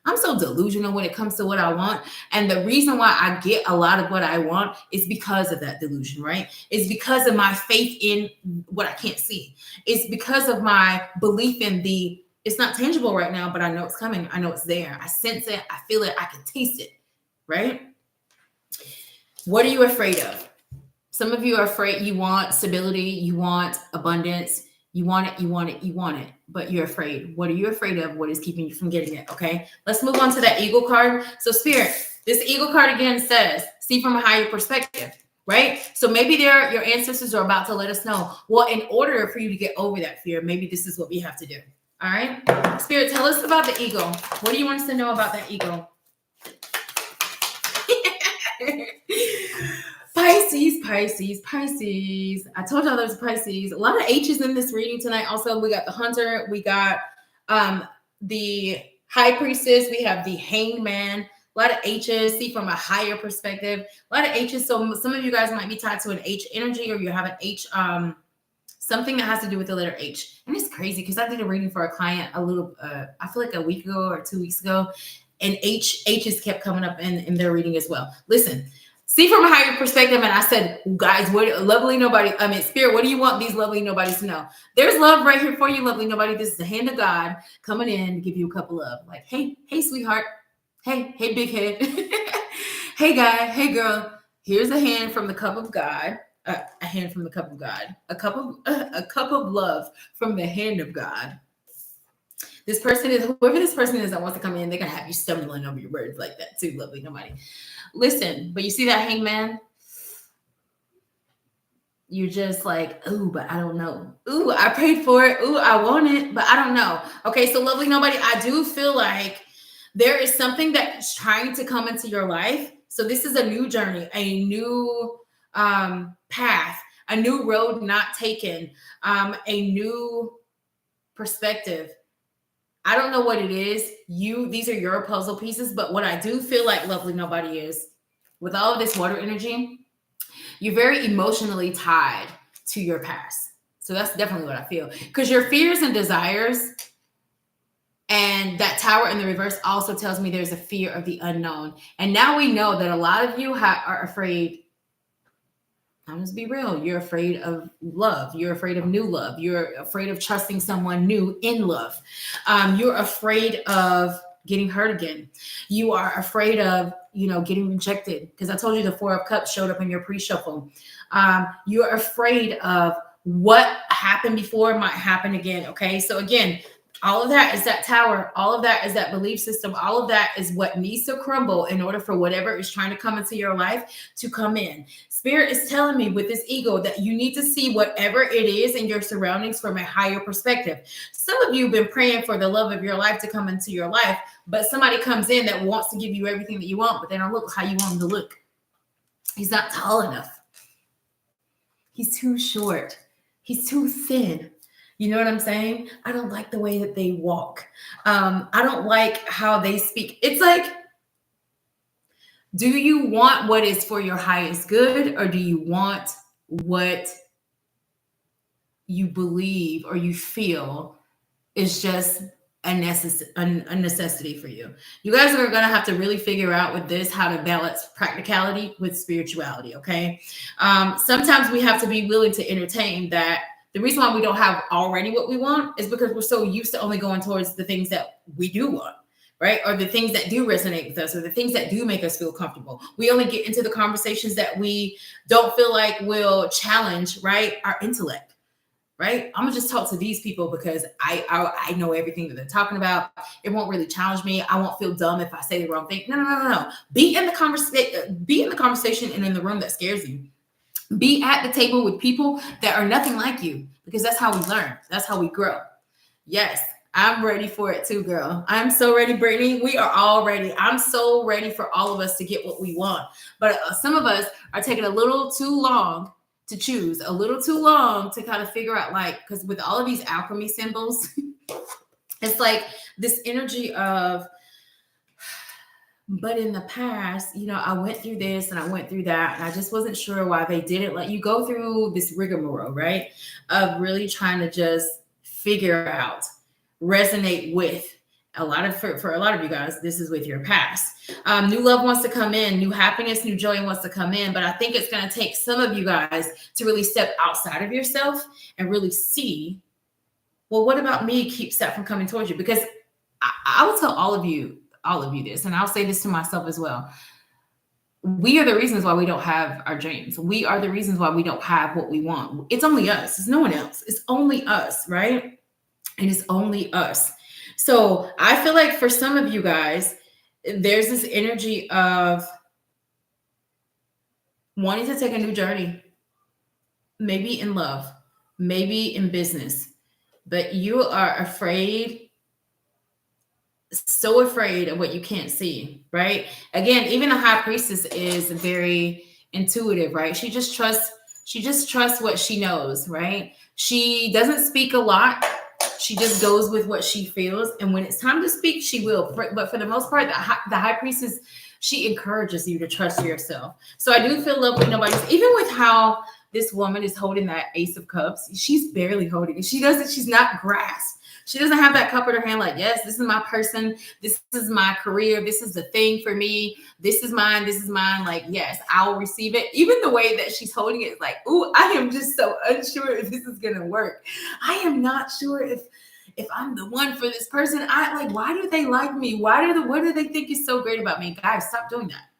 I'm so delusional when it comes to what I want. And the reason why I get a lot of what I want is because of that delusion, right? It's because of my faith in what I can't see. It's because of my belief in it's not tangible right now, but I know it's coming. I know it's there. I sense it. I feel it. I can taste it, right? What are you afraid of? Some of you are afraid. You want stability. You want abundance. You want it, but you're afraid. What are you afraid of? What is keeping you from getting it? Okay, let's move on to that eagle card. So Spirit, this eagle card again says, see from a higher perspective, right? So maybe your ancestors are about to let us know, well, in order for you to get over that fear, maybe this is what we have to do. All right, Spirit, tell us about the eagle. What do you want us to know about that eagle? Pisces. I told y'all there's Pisces. A lot of H's in this reading tonight. Also, we got the Hunter. We got the High Priestess. We have the Hanged Man. A lot of H's. See from a higher perspective. A lot of H's. So some of you guys might be tied to an H energy, or you have an H something that has to do with the letter H. And it's crazy because I did a reading for a client I feel like a week ago or 2 weeks ago, and H's kept coming up in their reading as well. Listen, see from a higher perspective. And I said, guys, Spirit, what do you want these lovely nobodies to know? There's love right here for you, lovely nobody. This is the hand of God coming in to give you a cup of love. Like, hey, sweetheart. Hey, big head. Hey, guy. Hey, girl. Here's a hand from the cup of God. A hand from the cup of God. A cup of love from the hand of God. Whoever this person is that wants to come in, they're going to have you stumbling over your words like that too, lovely nobody. Listen, but you see that hangman? You're just like, ooh, but I don't know. Ooh, I prayed for it. Ooh, I want it, but I don't know. Okay, so lovely nobody, I do feel like there is something that's trying to come into your life. So this is a new journey, a new path, a new road not taken, a new perspective. I don't know what it is. These are your puzzle pieces, but what I do feel like, lovely nobody, is with all of this water energy, you're very emotionally tied to your past. So that's definitely what I feel. Because your fears and desires, and that tower in the reverse also tells me there's a fear of the unknown. And now we know that a lot of you are afraid. I'm just be real. You're afraid of love. You're afraid of new love. You're afraid of trusting someone new in love. You're afraid of getting hurt again. You are afraid of, getting rejected. Because I told you the Four of Cups showed up in your pre-shuffle. You're afraid of what happened before might happen again. Okay. So again, all of that is that tower. All of that is that belief system. All of that is what needs to crumble in order for whatever is trying to come into your life to come in. Spirit is telling me with this ego that you need to see whatever it is in your surroundings from a higher perspective. Some of you have been praying for the love of your life to come into your life, but somebody comes in that wants to give you everything that you want, but they don't look how you want them to look. He's not tall enough. He's too short. He's too thin. You know what I'm saying? I don't like the way that they walk. I don't like how they speak. It's like, do you want what is for your highest good, or do you want what you believe or you feel is just a necessity for you? You guys are going to have to really figure out with this how to balance practicality with spirituality, okay? Sometimes we have to be willing to entertain that. The reason why we don't have already what we want is because we're so used to only going towards the things that we do want, right? Or the things that do resonate with us, or the things that do make us feel comfortable. We only get into the conversations that we don't feel like will challenge, right, our intellect, right? I'm gonna just talk to these people because I know everything that they're talking about. It won't really challenge me. I won't feel dumb if I say the wrong thing. No. Be in the conversation and in the room that scares you. Be at the table with people that are nothing like you, because that's how we learn. That's how we grow. Yes, I'm ready for it too, girl. I'm so ready, Brittany. We are all ready. I'm so ready for all of us to get what we want. But some of us are taking a little too long to choose, a little too long to kind of figure out, like, because with all of these alchemy symbols, it's like this energy of, but in the past, I went through this and I went through that, and I just wasn't sure why they didn't let you go through this rigmarole, right? Of really trying to just figure out, resonate with for a lot of you guys, this is with your past. New love wants to come in, new happiness, new joy wants to come in, but I think it's going to take some of you guys to really step outside of yourself and really see, well, what about me keeps that from coming towards you? Because I will tell all of you this, and I'll say this to myself as well. We are the reasons why we don't have our dreams. We are the reasons why we don't have what we want. It's only us. It's no one else. It's only us, right? And it's only us. So I feel like for some of you guys, there's this energy of wanting to take a new journey, maybe in love, maybe in business, but you are afraid, so afraid of what you can't see, right? Again, even the high priestess is very intuitive, right? She just trusts what she knows, right? She doesn't speak a lot. She just goes with what she feels. And when it's time to speak, she will. But for the most part, the high priestess, she encourages you to trust yourself. So I do feel lovely nobodies, even with how this woman is holding that Ace of Cups. She's barely holding it. She's not grasped. She doesn't have that cup in her hand like, yes, this is my person. This is my career. This is the thing for me. This is mine. This is mine. Like, yes, I'll receive it. Even the way that she's holding it is like, ooh, I am just so unsure if this is going to work. I am not sure if I'm the one for this person. Why do they like me? What do they think is so great about me? Guys, stop doing that.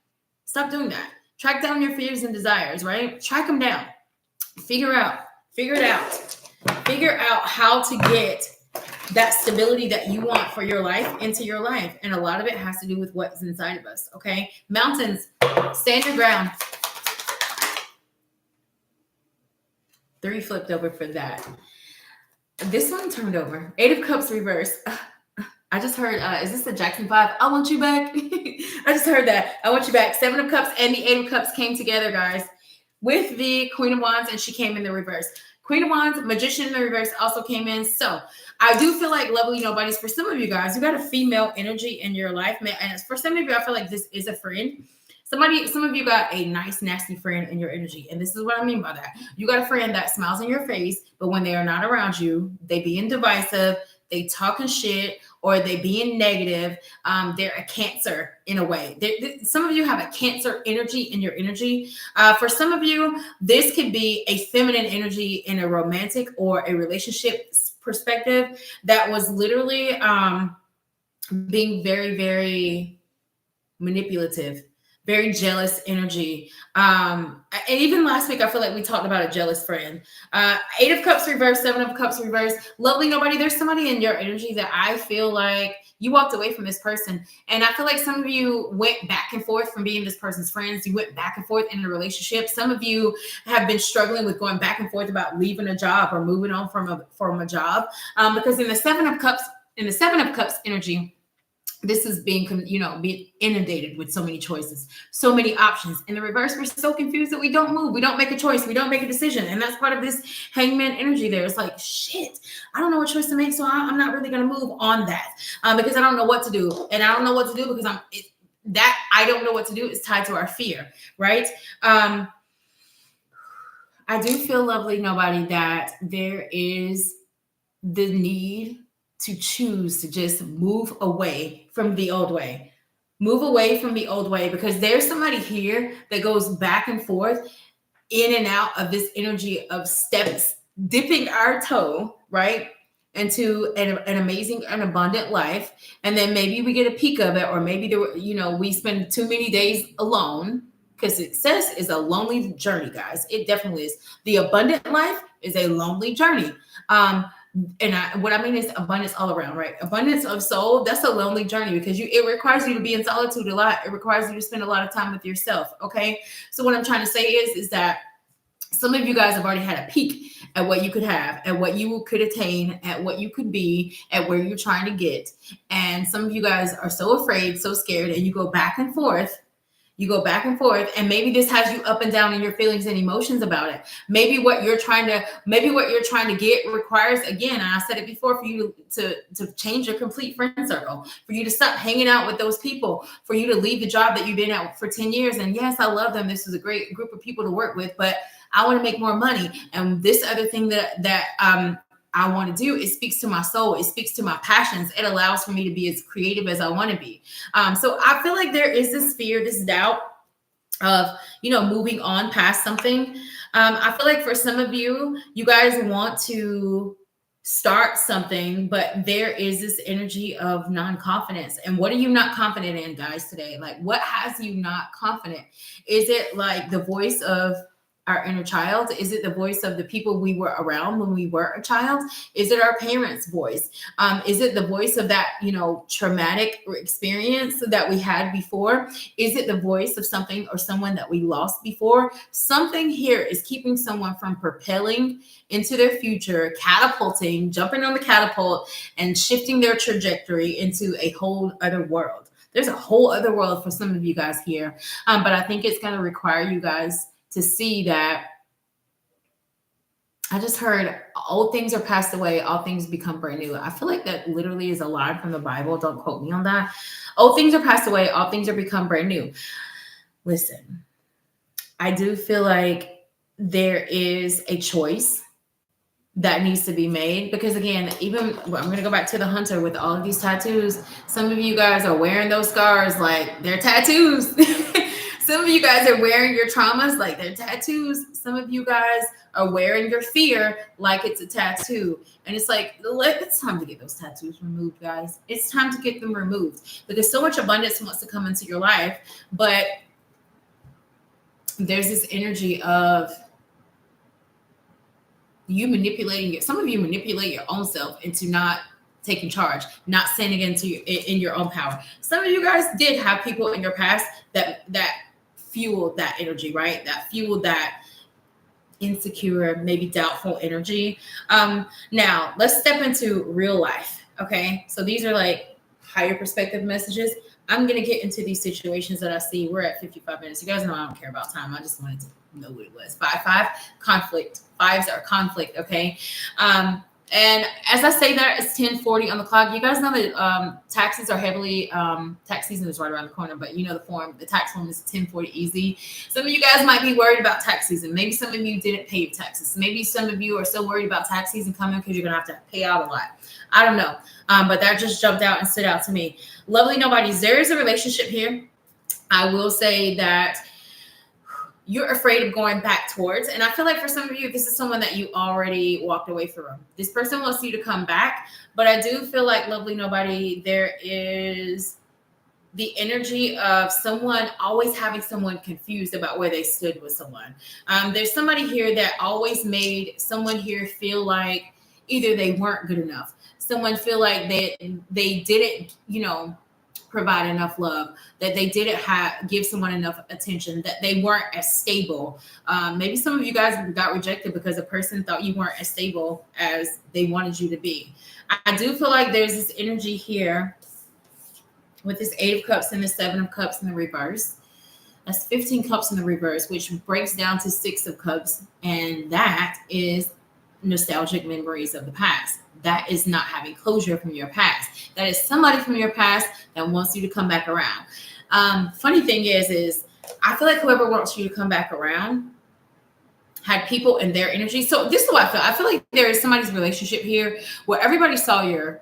Stop doing that. Track down your fears and desires, right? Track them down. Figure it out. Figure out how to get that stability that you want for your life into your life. And a lot of it has to do with what's inside of us, okay? Mountains, stand your ground. 3 flipped over for that. This one turned over. 8 of Cups reverse. I just heard, is this the Jackson 5? I want you back. I just heard that. I want you back. 7 of Cups and the 8 of Cups came together, guys, with the Queen of Wands, and she came in the reverse. Queen of Wands, Magician in the reverse also came in. So I do feel like, lovely nobodies, for some of you guys, you got a female energy in your life. And for some of you, I feel like this is a friend. Some of you got a nice, nasty friend in your energy. And this is what I mean by that. You got a friend that smiles in your face, but when they are not around you, they being divisive, they talking shit, or they being negative. They're a Cancer in a way. Some of you have a Cancer energy in your energy. For some of you, this could be a feminine energy in a romantic or a relationship perspective that was literally being very, very manipulative, very jealous energy. And even last week, I feel like we talked about a jealous friend. 8 of Cups reverse, 7 of Cups reverse. Lovely nobody, there's somebody in your energy that I feel like you walked away from this person. And I feel like some of you went back and forth from being this person's friends. You went back and forth in a relationship. Some of you have been struggling with going back and forth about leaving a job or moving on from a job. Because in the 7 of Cups energy, this is being inundated with so many choices, so many options. In the reverse, we're so confused that we don't move. We don't make a choice. We don't make a decision. And that's part of this Hangman energy there. It's like, shit, I don't know what choice to make. So I'm not really going to move on that because I don't know what to do. And I don't know what to do because I don't know what to do is tied to our fear, right? I do feel, lovely nobody, that there is the need to choose to just move away from the old way. Move away from the old way, because there's somebody here that goes back and forth in and out of this energy of steps, dipping our toe, right, into an amazing and abundant life. And then maybe we get a peek of it, or maybe we spend too many days alone, because success is a lonely journey, guys. It definitely is. The abundant life is a lonely journey. What I mean is abundance all around, right? Abundance of soul, that's a lonely journey, because it requires you to be in solitude a lot. It requires you to spend a lot of time with yourself, okay? So what I'm trying to say is that some of you guys have already had a peek at what you could have, at what you could attain, at what you could be, at where you're trying to get. And some of you guys are so afraid, so scared, and you go back and forth. And maybe this has you up and down in your feelings and emotions about it. Maybe what you're trying to get requires, again, and I said it before, for you to change your complete friend circle, for you to stop hanging out with those people, for you to leave the job that you've been at for 10 years. And yes, I love them. This is a great group of people to work with, but I want to make more money. And this other thing that I want to do, it speaks to my soul. It speaks to my passions. It allows for me to be as creative as I want to be. So I feel like there is this fear, this doubt of, moving on past something. I feel like for some of you, you guys want to start something, but there is this energy of non-confidence. And what are you not confident in, guys, today? Like, what has you not confident? Is it like the voice of our inner child? Is it the voice of the people we were around when we were a child? Is it our parents' voice? Is it the voice of that, traumatic experience that we had before? Is it the voice of something or someone that we lost before? Something here is keeping someone from propelling into their future, catapulting, jumping on the catapult and shifting their trajectory into a whole other world. There's a whole other world for some of you guys here. But I think it's going to require you guys to see that. I just heard old things are passed away, all things become brand new. I feel like that literally is a line from the Bible. Don't quote me on that. Old things are passed away, all things are become brand new. Listen, I do feel like there is a choice that needs to be made, because again, even I'm going to go back to the hunter with all of these tattoos. Some of you guys are wearing those scars like they're tattoos. Some of you guys are wearing your traumas like they're tattoos. Some of you guys are wearing your fear like it's a tattoo. And it's like, it's time to get those tattoos removed, guys. It's time to get them removed, because so much abundance wants to come into your life, but there's this energy of you manipulating some of you manipulate your own self into not taking charge, not standing in your own power. Some of you guys did have people in your past that fueled that energy, right? That fueled that insecure, maybe doubtful energy. Now let's step into real life. Okay, so these are like higher perspective messages. I'm gonna get into these situations that I see. We're at 55 minutes. You guys know I don't care about time. I just wanted to know what it was. 5-5 conflict. Fives are conflict. Okay. And as I say that, it's 10:40 on the clock. You guys know that taxes are heavily tax season is right around the corner, but you know the tax form is 1040 easy. Some of you guys might be worried about tax season. Maybe some of you didn't pay your taxes. Maybe some of you are so worried about tax season coming because you're gonna have to pay out a lot. I don't know. But that just jumped out and stood out to me. Lovely Knowbodies, there is a relationship here. I will say that you're afraid of going back towards. And I feel like for some of you, this is someone that you already walked away from. This person wants you to come back. But I do feel like, Lovely Nobody, there is the energy of someone always having someone confused about where they stood with someone. There's somebody here that always made someone here feel like either they weren't good enough. Someone feel like they didn't, provide enough love, that they didn't give someone enough attention, that they weren't as stable. Maybe some of you guys got rejected because a person thought you weren't as stable as they wanted you to be. I do feel like there's this energy here with this 8 of Cups and the 7 of Cups in the reverse. That's 15 cups in the reverse, which breaks down to 6 of Cups. And that is nostalgic memories of the past. That is not having closure from your past. That is somebody from your past that wants you to come back around. Funny thing is I feel like whoever wants you to come back around had people in their energy. So this is what I feel. I feel like there is somebody's relationship here where everybody saw your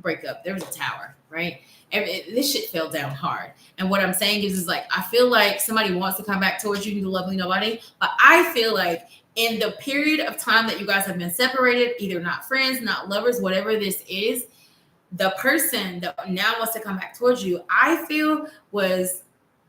breakup. There was a tower, right? This shit fell down hard. And what I'm saying is like, I feel like somebody wants to come back towards you, the Lovely Nobody. But I feel like in the period of time that you guys have been separated, either not friends, not lovers, whatever this is, the person that now wants to come back towards you, I feel was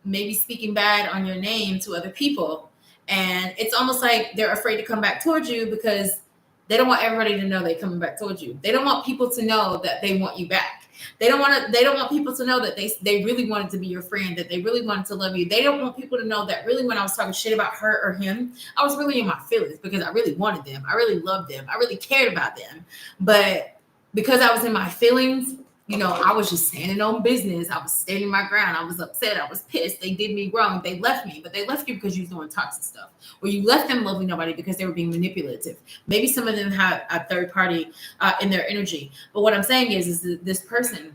maybe speaking bad on your name to other people. And it's almost like they're afraid to come back towards you because they don't want everybody to know they're coming back towards you. They don't want people to know that they want you back. They don't want people to know that they really wanted to be your friend, that they really wanted to love you. They don't want people to know that really when I was talking shit about her or him, I was really in my feelings because I really wanted them. I really loved them. I really cared about them. But because I was in my feelings, I was just standing on business. I was standing my ground. I was upset. I was pissed. They did me wrong. They left me, but they left you because you was doing toxic stuff. Or you left them, Lovely Nobody, because they were being manipulative. Maybe some of them have a third party in their energy. But what I'm saying is that this person,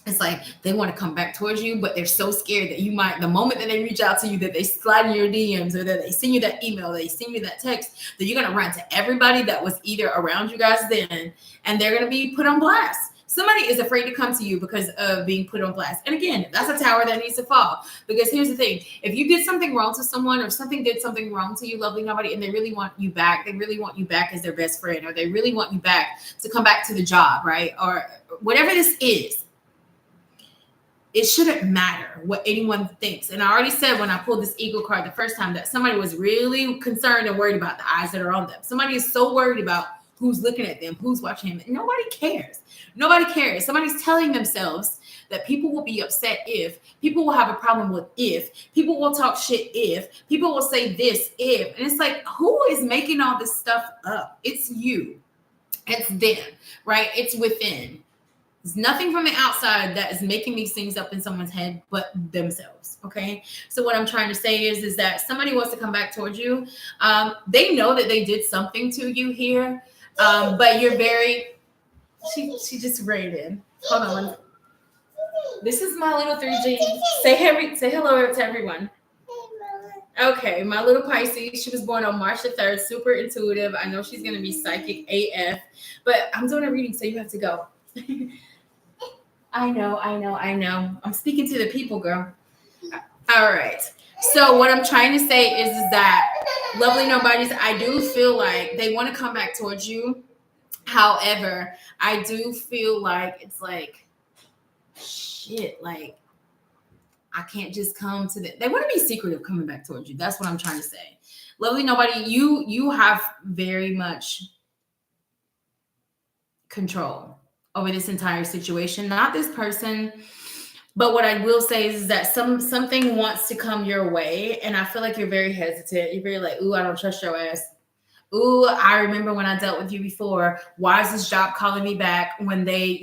it's like they want to come back towards you, but they're so scared that you might, the moment that they reach out to you, that they slide in your DMs or that they send you that email, they send you that text, that you're going to run to everybody that was either around you guys then, and they're going to be put on blast. Somebody is afraid to come to you because of being put on blast. And again, that's a tower that needs to fall. Because here's the thing. If you did something wrong to someone or something did something wrong to you, Lovely Nobody, and they really want you back, they really want you back as their best friend, or they really want you back to come back to the job, right? Or whatever this is, it shouldn't matter what anyone thinks. And I already said when I pulled this ego card the first time that somebody was really concerned and worried about the eyes that are on them. Somebody is so worried about who's looking at them, who's watching him. And nobody cares. Nobody cares. Somebody's telling themselves that people will be upset if, people will have a problem with if, people will talk shit if, people will say this if. And it's like, who is making all this stuff up? It's you. It's them, right? It's within. There's nothing from the outside that is making these things up in someone's head but themselves, okay? So what I'm trying to say is that somebody wants to come back towards you. They know that they did something to you here, but you're very... She just ran in. Hold on. This is my little 3G. Say hello to everyone. Okay, my little Pisces, she was born on March the 3rd, super intuitive. I know she's going to be psychic AF, but I'm doing a reading, so you have to go. I know. I'm speaking to the people, girl. All right. So what I'm trying to say is that lovely nobodies, I do feel like they want to come back towards you. However, I do feel like it's like shit, like I can't just come to the. They want to be secretive coming back towards you. That's what I'm trying to say. Lovely nobody, you have very much control over this entire situation. Not this person, but what I will say is that something wants to come your way, and I feel like you're very hesitant. You're very like, ooh, I don't trust your ass. Ooh, I remember when I dealt with you before. Why is this job calling me back when they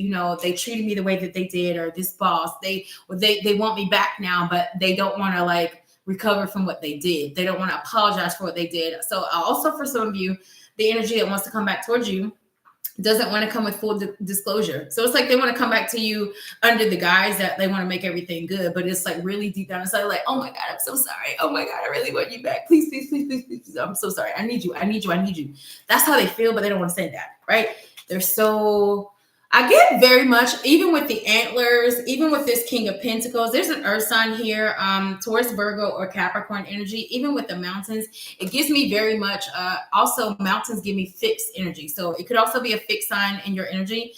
treated me the way that they did, or this boss, they want me back now, but they don't want to like recover from what they did. They don't want to apologize for what they did. So also for some of you, the energy that wants to come back towards you doesn't want to come with full disclosure. So it's like they want to come back to you under the guise that they want to make everything good, but it's like really deep down inside, like, oh my God, I'm so sorry. Oh my God, I really want you back. Please, please, please, please, please, please. I'm so sorry. I need you. I need you. I need you. That's how they feel, but they don't want to say that, right? They're so. I get very much, even with the antlers, even with this King of Pentacles, there's an earth sign here, Taurus, Virgo, or Capricorn energy. Even with the mountains, it gives me very much, also mountains give me fixed energy. So it could also be a fixed sign in your energy.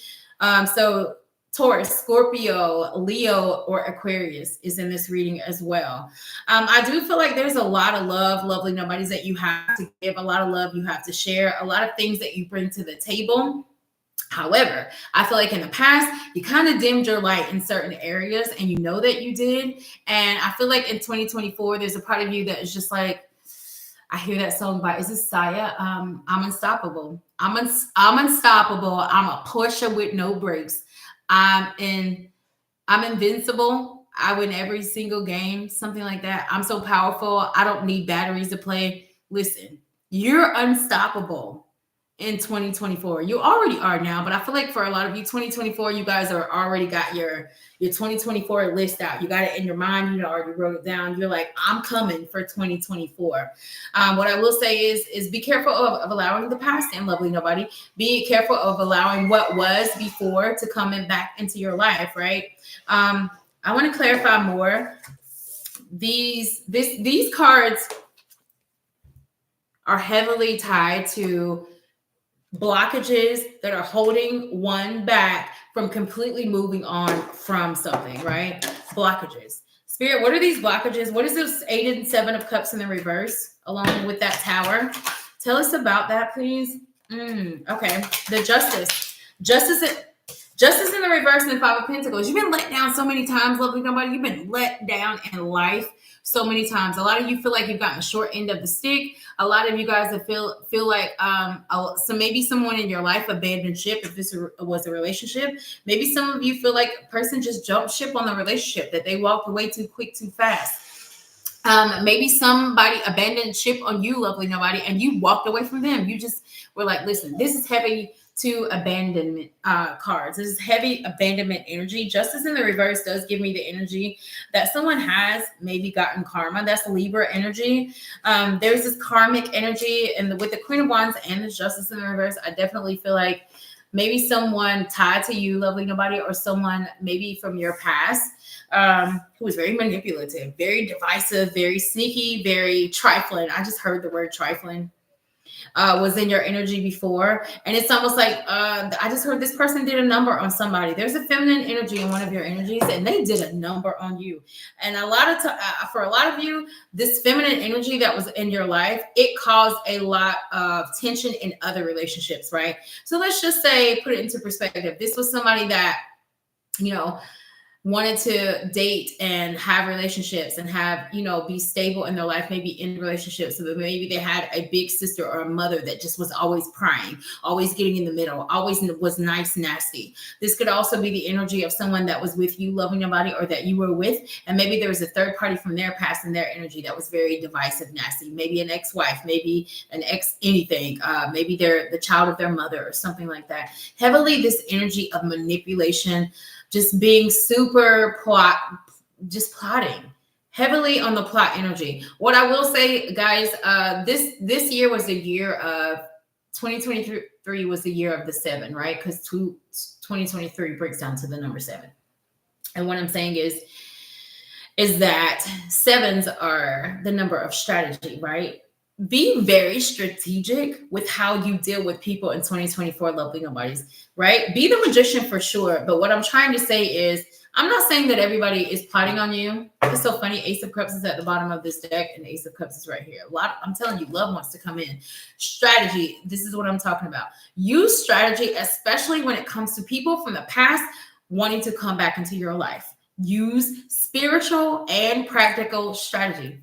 So Taurus, Scorpio, Leo, or Aquarius is in this reading as well. I do feel like there's a lot of love, lovely nobodies, that you have to give, a lot of love you have to share, a lot of things that you bring to the table. However, I feel like in the past, you kind of dimmed your light in certain areas, and you know that you did. And I feel like in 2024, there's a part of you that is just like, I hear that song by, is this Saya? I'm unstoppable. I'm unstoppable. I'm a Porsche with no brakes. I'm invincible. I win every single game, something like that. I'm so powerful. I don't need batteries to play. Listen, you're unstoppable in 2024. You already are now, but I feel like for a lot of you, 2024, you guys are already got your 2024 list out. You got it in your mind. You already wrote it down. You're like, I'm coming for 2024. What I will say is be careful of allowing the past and lovely nobody. Be careful of allowing what was before to come in back into your life, right? I want to clarify more. These cards are heavily tied to blockages that are holding one back from completely moving on from something, right? Blockages. Spirit, what are these blockages? What is this 8 and 7 of cups in the reverse along with that tower? Tell us about that, please. Okay. The justice. Justice in the reverse and 5 of Pentacles. You've been let down so many times, lovely nobody. You've been let down in life so many times. A lot of you feel like you've gotten a short end of the stick. A lot of you guys that feel like so maybe someone in your life abandoned ship if this was a relationship. Maybe some of you feel like a person just jumped ship on the relationship, that they walked away too quick, too fast. Maybe somebody abandoned ship on you, lovely nobody, and you walked away from them. You just were like, listen, this is heavy to abandonment cards. This is heavy abandonment energy. Justice in the reverse does give me the energy that someone has maybe gotten karma. That's Libra energy. There's this karmic energy, and with the Queen of Wands and the Justice in the reverse, I definitely feel like maybe someone tied to you, lovely nobody, or someone maybe from your past who was very manipulative, very divisive, very sneaky, very trifling. I just heard the word trifling. Was in your energy before, and it's almost like I just heard this person did a number on somebody. There's a feminine energy in one of your energies, and they did a number on you. And for a lot of you, this feminine energy that was in your life, it caused a lot of tension in other relationships, right? So let's just say, put it into perspective. This was somebody that, wanted to date and have relationships and have, be stable in their life, maybe in relationships. So maybe they had a big sister or a mother that just was always prying, always getting in the middle, always was nice, nasty. This could also be the energy of someone that was with you, loving nobody, or that you were with. And maybe there was a third party from their past and their energy that was very divisive, nasty. Maybe an ex-wife, maybe an ex anything. Maybe they're the child of their mother or something like that. Heavily this energy of manipulation, just being super plotting, heavily on the plot energy. What I will say, guys, this year was a year of 2023 was the year of the 7, right? Because 2023 breaks down to the number 7. And what I'm saying is that 7s are the number of strategy, right? Be very strategic with how you deal with people in 2024, lovely nobodies, right? Be the magician for sure. But what I'm trying to say is, I'm not saying that everybody is plotting on you. It's so funny. Ace of Cups is at the bottom of this deck, and Ace of Cups is right here. I'm telling you, love wants to come in. Strategy. This is what I'm talking about. Use strategy, especially when it comes to people from the past wanting to come back into your life. Use spiritual and practical strategy.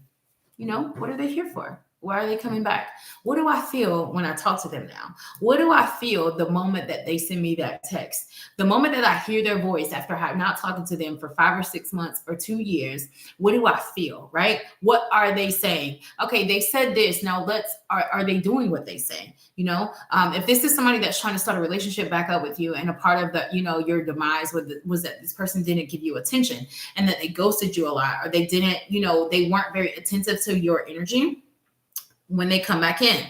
You know, what are they here for? Why are they coming back? What do I feel when I talk to them now? What do I feel the moment that they send me that text? The moment that I hear their voice after not talking to them for 5 or 6 months or 2 years, what do I feel, right? What are they saying? Okay, they said this. Now are they doing what they say? You know, if this is somebody that's trying to start a relationship back up with you, and a part of the, you know, your demise was that this person didn't give you attention, and that they ghosted you a lot, or they didn't, you know, they weren't very attentive to your energy. When they come back in,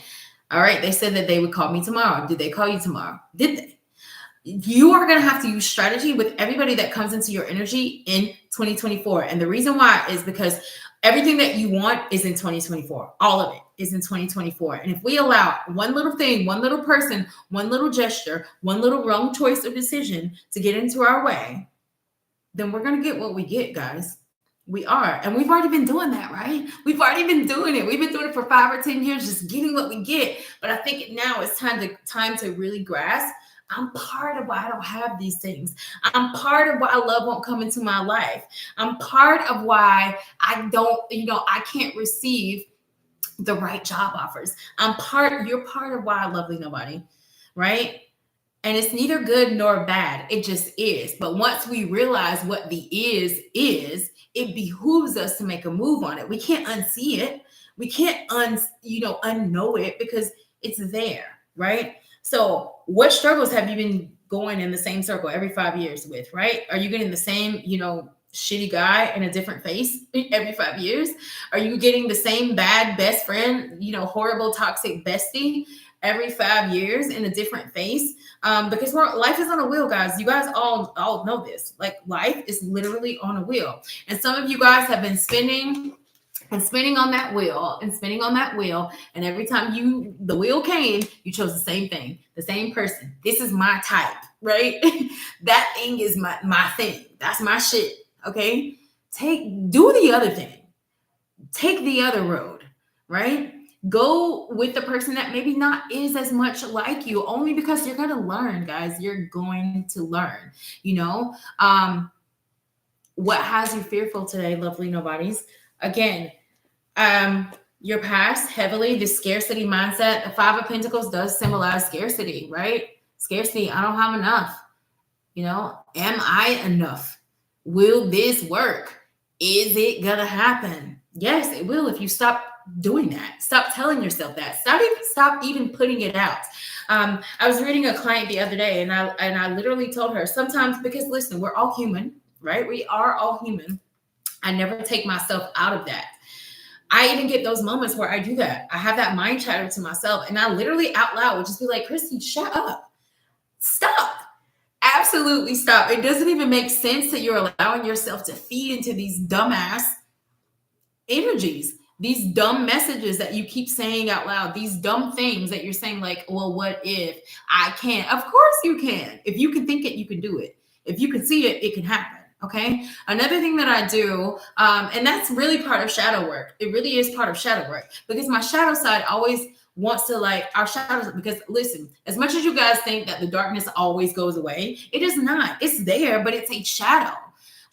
all right, they said that they would call me tomorrow. Did they call you tomorrow? Did they? You are going to have to use strategy with everybody that comes into your energy in 2024. And the reason why is because everything that you want is in 2024. All of it is in 2024. And if we allow one little thing, one little person, one little gesture, one little wrong choice or decision to get into our way, then we're going to get what we get, guys. We are. And we've already been doing that, right? We've already been doing it. We've been doing it for 5 or 10 years, just getting what we get. But I think now it's time to really grasp, I'm part of why I don't have these things. I'm part of why love won't come into my life. I'm part of why I don't, I can't receive the right job offers. You're part of why I love nobody, right? And it's neither good nor bad. It just is. But once we realize what the is, it behooves us to make a move on it. We can't unsee it. We can't unknow it, because it's there, right? So what struggles have you been going in the same circle every 5 years with, right? Are you getting the same, shitty guy in a different face every 5 years? Are you getting the same bad best friend, horrible, toxic bestie every 5 years in a different face? Because life is on a wheel, guys. You guys all know this. Like, life is literally on a wheel. And some of you guys have been spinning on that wheel and spinning on that wheel. And every time the wheel came, you chose the same thing, the same person. This is my type, right? That thing is my thing. That's my shit. Okay. Do the other thing. Take the other road, right? Go with the person that maybe not is as much like you, only because you're going to learn, guys. You're going to learn, what has you fearful today, lovely nobodies? Again, your past heavily, the scarcity mindset. The 5 of Pentacles does symbolize scarcity, right? Scarcity. I don't have enough. Am I enough? Will this work? Is it gonna happen? Yes, it will if you stop doing that. Stop telling yourself that. Stop even putting it out. I was reading a client the other day, and I literally told her, sometimes, because listen, we're all human, right? We are all human. I never take myself out of that. I even get those moments where I do that. I have that mind chatter to myself, and I literally out loud would just be like, Christy, shut up. Stop. Absolutely stop. It doesn't even make sense that you're allowing yourself to feed into these dumbass energies, these dumb messages that you keep saying out loud, these dumb things that you're saying, like, well, what if I can't? Of course you can. If you can think it, you can do it. If you can see it, it can happen. Okay. Another thing that I do, and that's really part of shadow work. It really is part of shadow work, because my shadow side always wants to, our shadows, because listen, as much as you guys think that the darkness always goes away, it is not. It's there, but it's a shadow.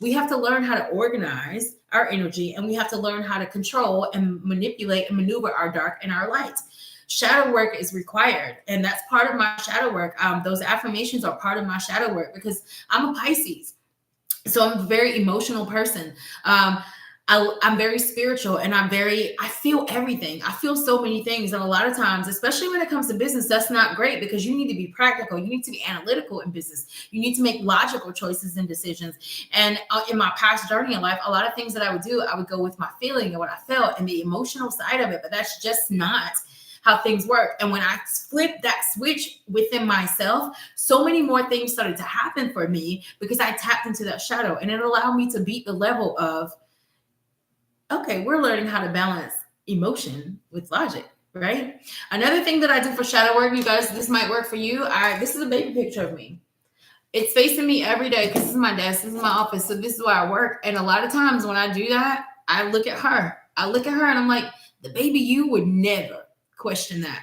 We have to learn how to organize our energy, and we have to learn how to control and manipulate and maneuver our dark and our light. Shadow work is required, and that's part of my shadow work. Those affirmations are part of my shadow work, because I'm a Pisces. So I'm a very emotional person. I'm very spiritual, and I feel everything. I feel so many things. And a lot of times, especially when it comes to business, that's not great because you need to be practical. You need to be analytical in business. You need to make logical choices and decisions. And in my past journey in life, a lot of things that I would do, I would go with my feeling and what I felt and the emotional side of it. But that's just not how things work. And when I flipped that switch within myself, so many more things started to happen for me because I tapped into that shadow, and it allowed me to beat the level of, okay, we're learning how to balance emotion with logic, right? Another thing that I do for shadow work, you guys, this might work for you. This is a baby picture of me. It's facing me every day because this is my desk, this is my office, so this is where I work. And a lot of times when I do that, I look at her. I look at her and I'm like, the baby you would never question that.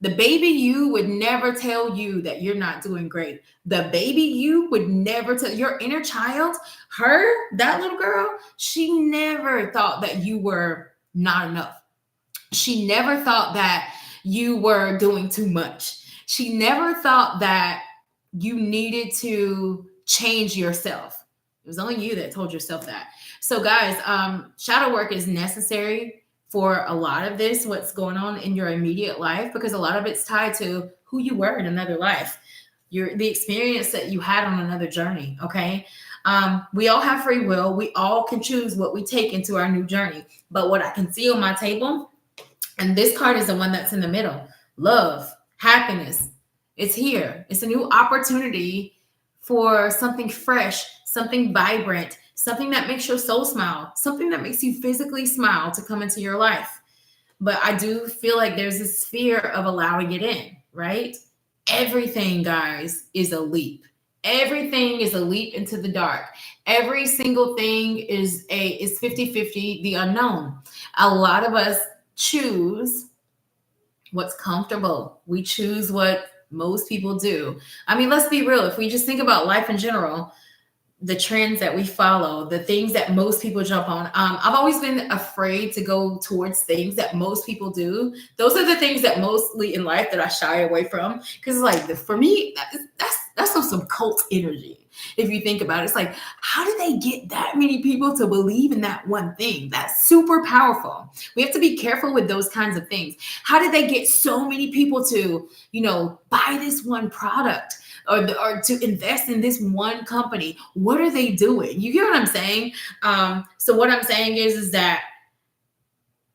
The baby you would never tell you that you're not doing great. The baby you would never tell your inner child, that little girl, she never thought that you were not enough. She never thought that you were doing too much. She never thought that you needed to change yourself. It was only you that told yourself that. So guys, shadow work is necessary for a lot of this, what's going on in your immediate life, because a lot of it's tied to who you were in another life, the experience that you had on another journey. Okay. We all have free will. We all can choose what we take into our new journey. But what I can see on my table, and this card is the one that's in the middle, love, happiness. It's here. It's a new opportunity for something fresh, something vibrant, something that makes your soul smile, something that makes you physically smile to come into your life. But I do feel like there's this fear of allowing it in, right? Everything, guys, is a leap. Everything is a leap into the dark. Every single thing is 50-50, the unknown. A lot of us choose what's comfortable. We choose what most people do. I mean, let's be real. If we just think about life in general, the trends that we follow, the things that most people jump on. I've always been afraid to go towards things that most people do. Those are the things that mostly in life that I shy away from. Because like for me, that's some cult energy. If you think about it, it's like, how do they get that many people to believe in that one thing? That's super powerful. We have to be careful with those kinds of things. How did they get so many people to, buy this one product? Or to invest in this one company? What are they doing? You get what I'm saying? So what I'm saying is that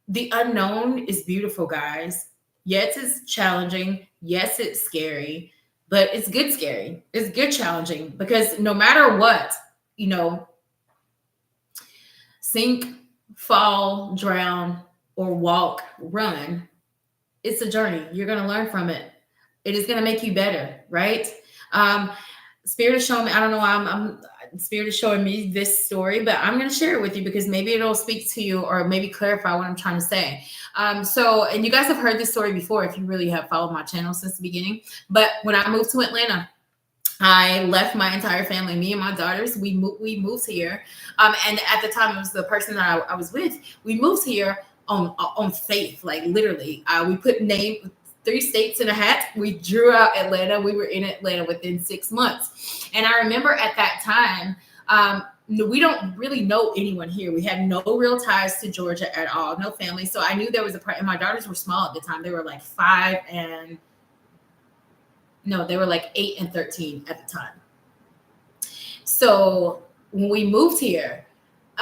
the unknown is beautiful, guys. Yes, it's challenging. Yes, it's scary, but it's good scary. It's good challenging because no matter what, sink, fall, drown, or walk, run, it's a journey. You're going to learn from it. It is going to make you better, right? Spirit is showing me, I don't know, Spirit is showing me this story, but I'm going to share it with you because maybe it'll speak to you or maybe clarify what I'm trying to say. And you guys have heard this story before if you really have followed my channel since the beginning. But when I moved to Atlanta, I left my entire family, me and my daughters. We moved here. And at the time, it was the person that I was with. We moved here on faith, like literally. We put 3 states in a hat. We drew out Atlanta. We were in Atlanta within 6 months. And I remember at that time, we don't really know anyone here. We had no real ties to Georgia at all, no family. So I knew there was and my daughters were small at the time. They were like 8 and 13 at the time. So when we moved here,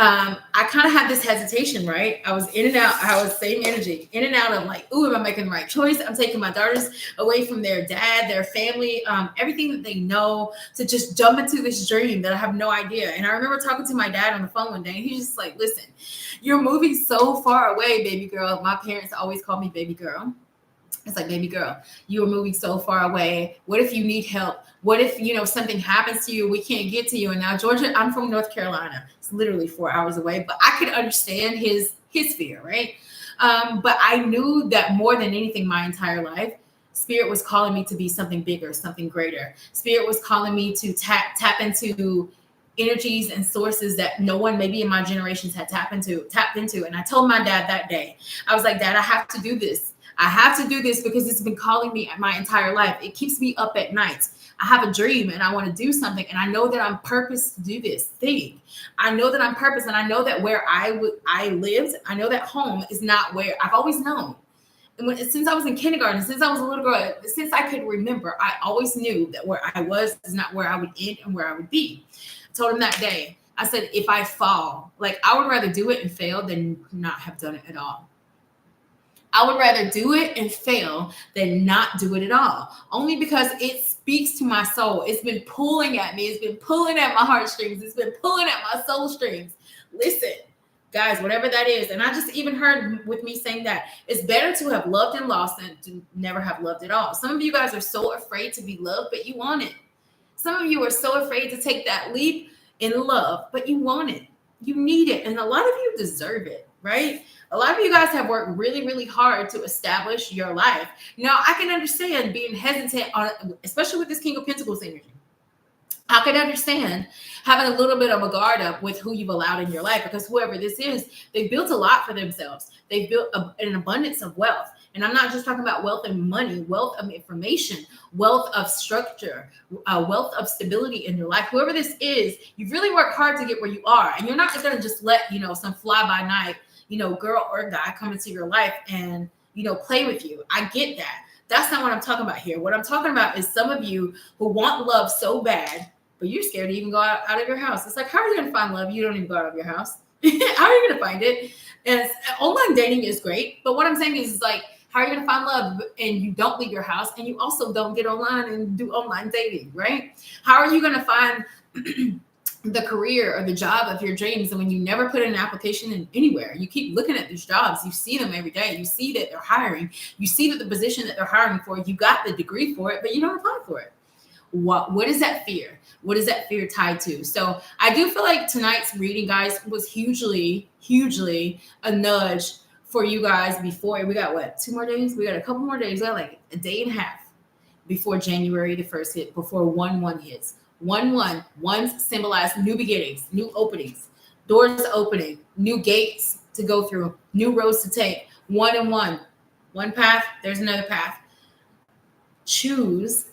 I kind of had this hesitation, right? I was in and out. I was same energy, in and out of like, ooh, am I making the right choice? I'm taking my daughters away from their dad, their family, everything that they know to just jump into this dream that I have no idea. And I remember talking to my dad on the phone one day, and he's just like, listen, you're moving so far away, baby girl. My parents always call me baby girl. It's like, baby girl, you are moving so far away. What if you need help? What if, something happens to you? We can't get to you. And now Georgia, I'm from North Carolina. It's literally 4 hours away, but I could understand his fear, right? But I knew that more than anything, my entire life, Spirit was calling me to be something bigger, something greater. Spirit was calling me to tap into energies and sources that no one maybe in my generations had tapped into. And I told my dad that day, I was like, Dad, I have to do this. I have to do this because it's been calling me my entire life. It keeps me up at night. I have a dream and I want to do something, and I know that I'm purpose to do this thing. I know that I'm purpose, and I know that where I lived, I know that home is not where I've always known. And since I was in kindergarten, since I was a little girl, since I could remember, I always knew that where I was is not where I would end and where I would be. I told him that day, I said, if I fall, like I would rather do it and fail than not have done it at all. I would rather do it and fail than not do it at all. Only because it speaks to my soul. It's been pulling at me. It's been pulling at my heartstrings. It's been pulling at my soul strings. Listen, guys, whatever that is. And I just even heard with me saying that it's better to have loved and lost than to never have loved at all. Some of you guys are so afraid to be loved, but you want it. Some of you are so afraid to take that leap in love, but you want it. You need it. And a lot of you deserve it, right? A lot of you guys have worked really, really hard to establish your life. Now, I can understand being hesitant on, especially with this King of Pentacles energy. I can understand having a little bit of a guard up with who you've allowed in your life, because whoever this is, they've built a lot for themselves. They've built an abundance of wealth. And I'm not just talking about wealth and money, wealth of information, wealth of structure, wealth of stability in your life. Whoever this is, you've really worked hard to get where you are. And you're not just going to just let, some fly by night, girl or guy come into your life and, play with you. I get that. That's not what I'm talking about here. What I'm talking about is some of you who want love so bad, but you're scared to even go out of your house. It's like, how are you going to find love? You don't even go out of your house. How are you going to find it? And online dating is great. But what I'm saying is like, how are you going to find love and you don't leave your house and you also don't get online and do online dating, right? How are you going to find the career or the job of your dreams and when you never put in an application in anywhere? You keep looking at these jobs. You see them every day. You see that they're hiring. You see that the position that they're hiring for, you got the degree for it, but you don't apply for it. What is that fear? What is that fear tied to? So I do feel like tonight's reading, guys, was hugely a nudge for you guys before. We got what, 2 more days? We got a couple more days. We got like a day and a half before January the 1st hit, before 1/1 hits. 1/1 symbolize new beginnings, new openings, doors opening, new gates to go through, new roads to take. 1 and 1. One path, there's another path. Choose.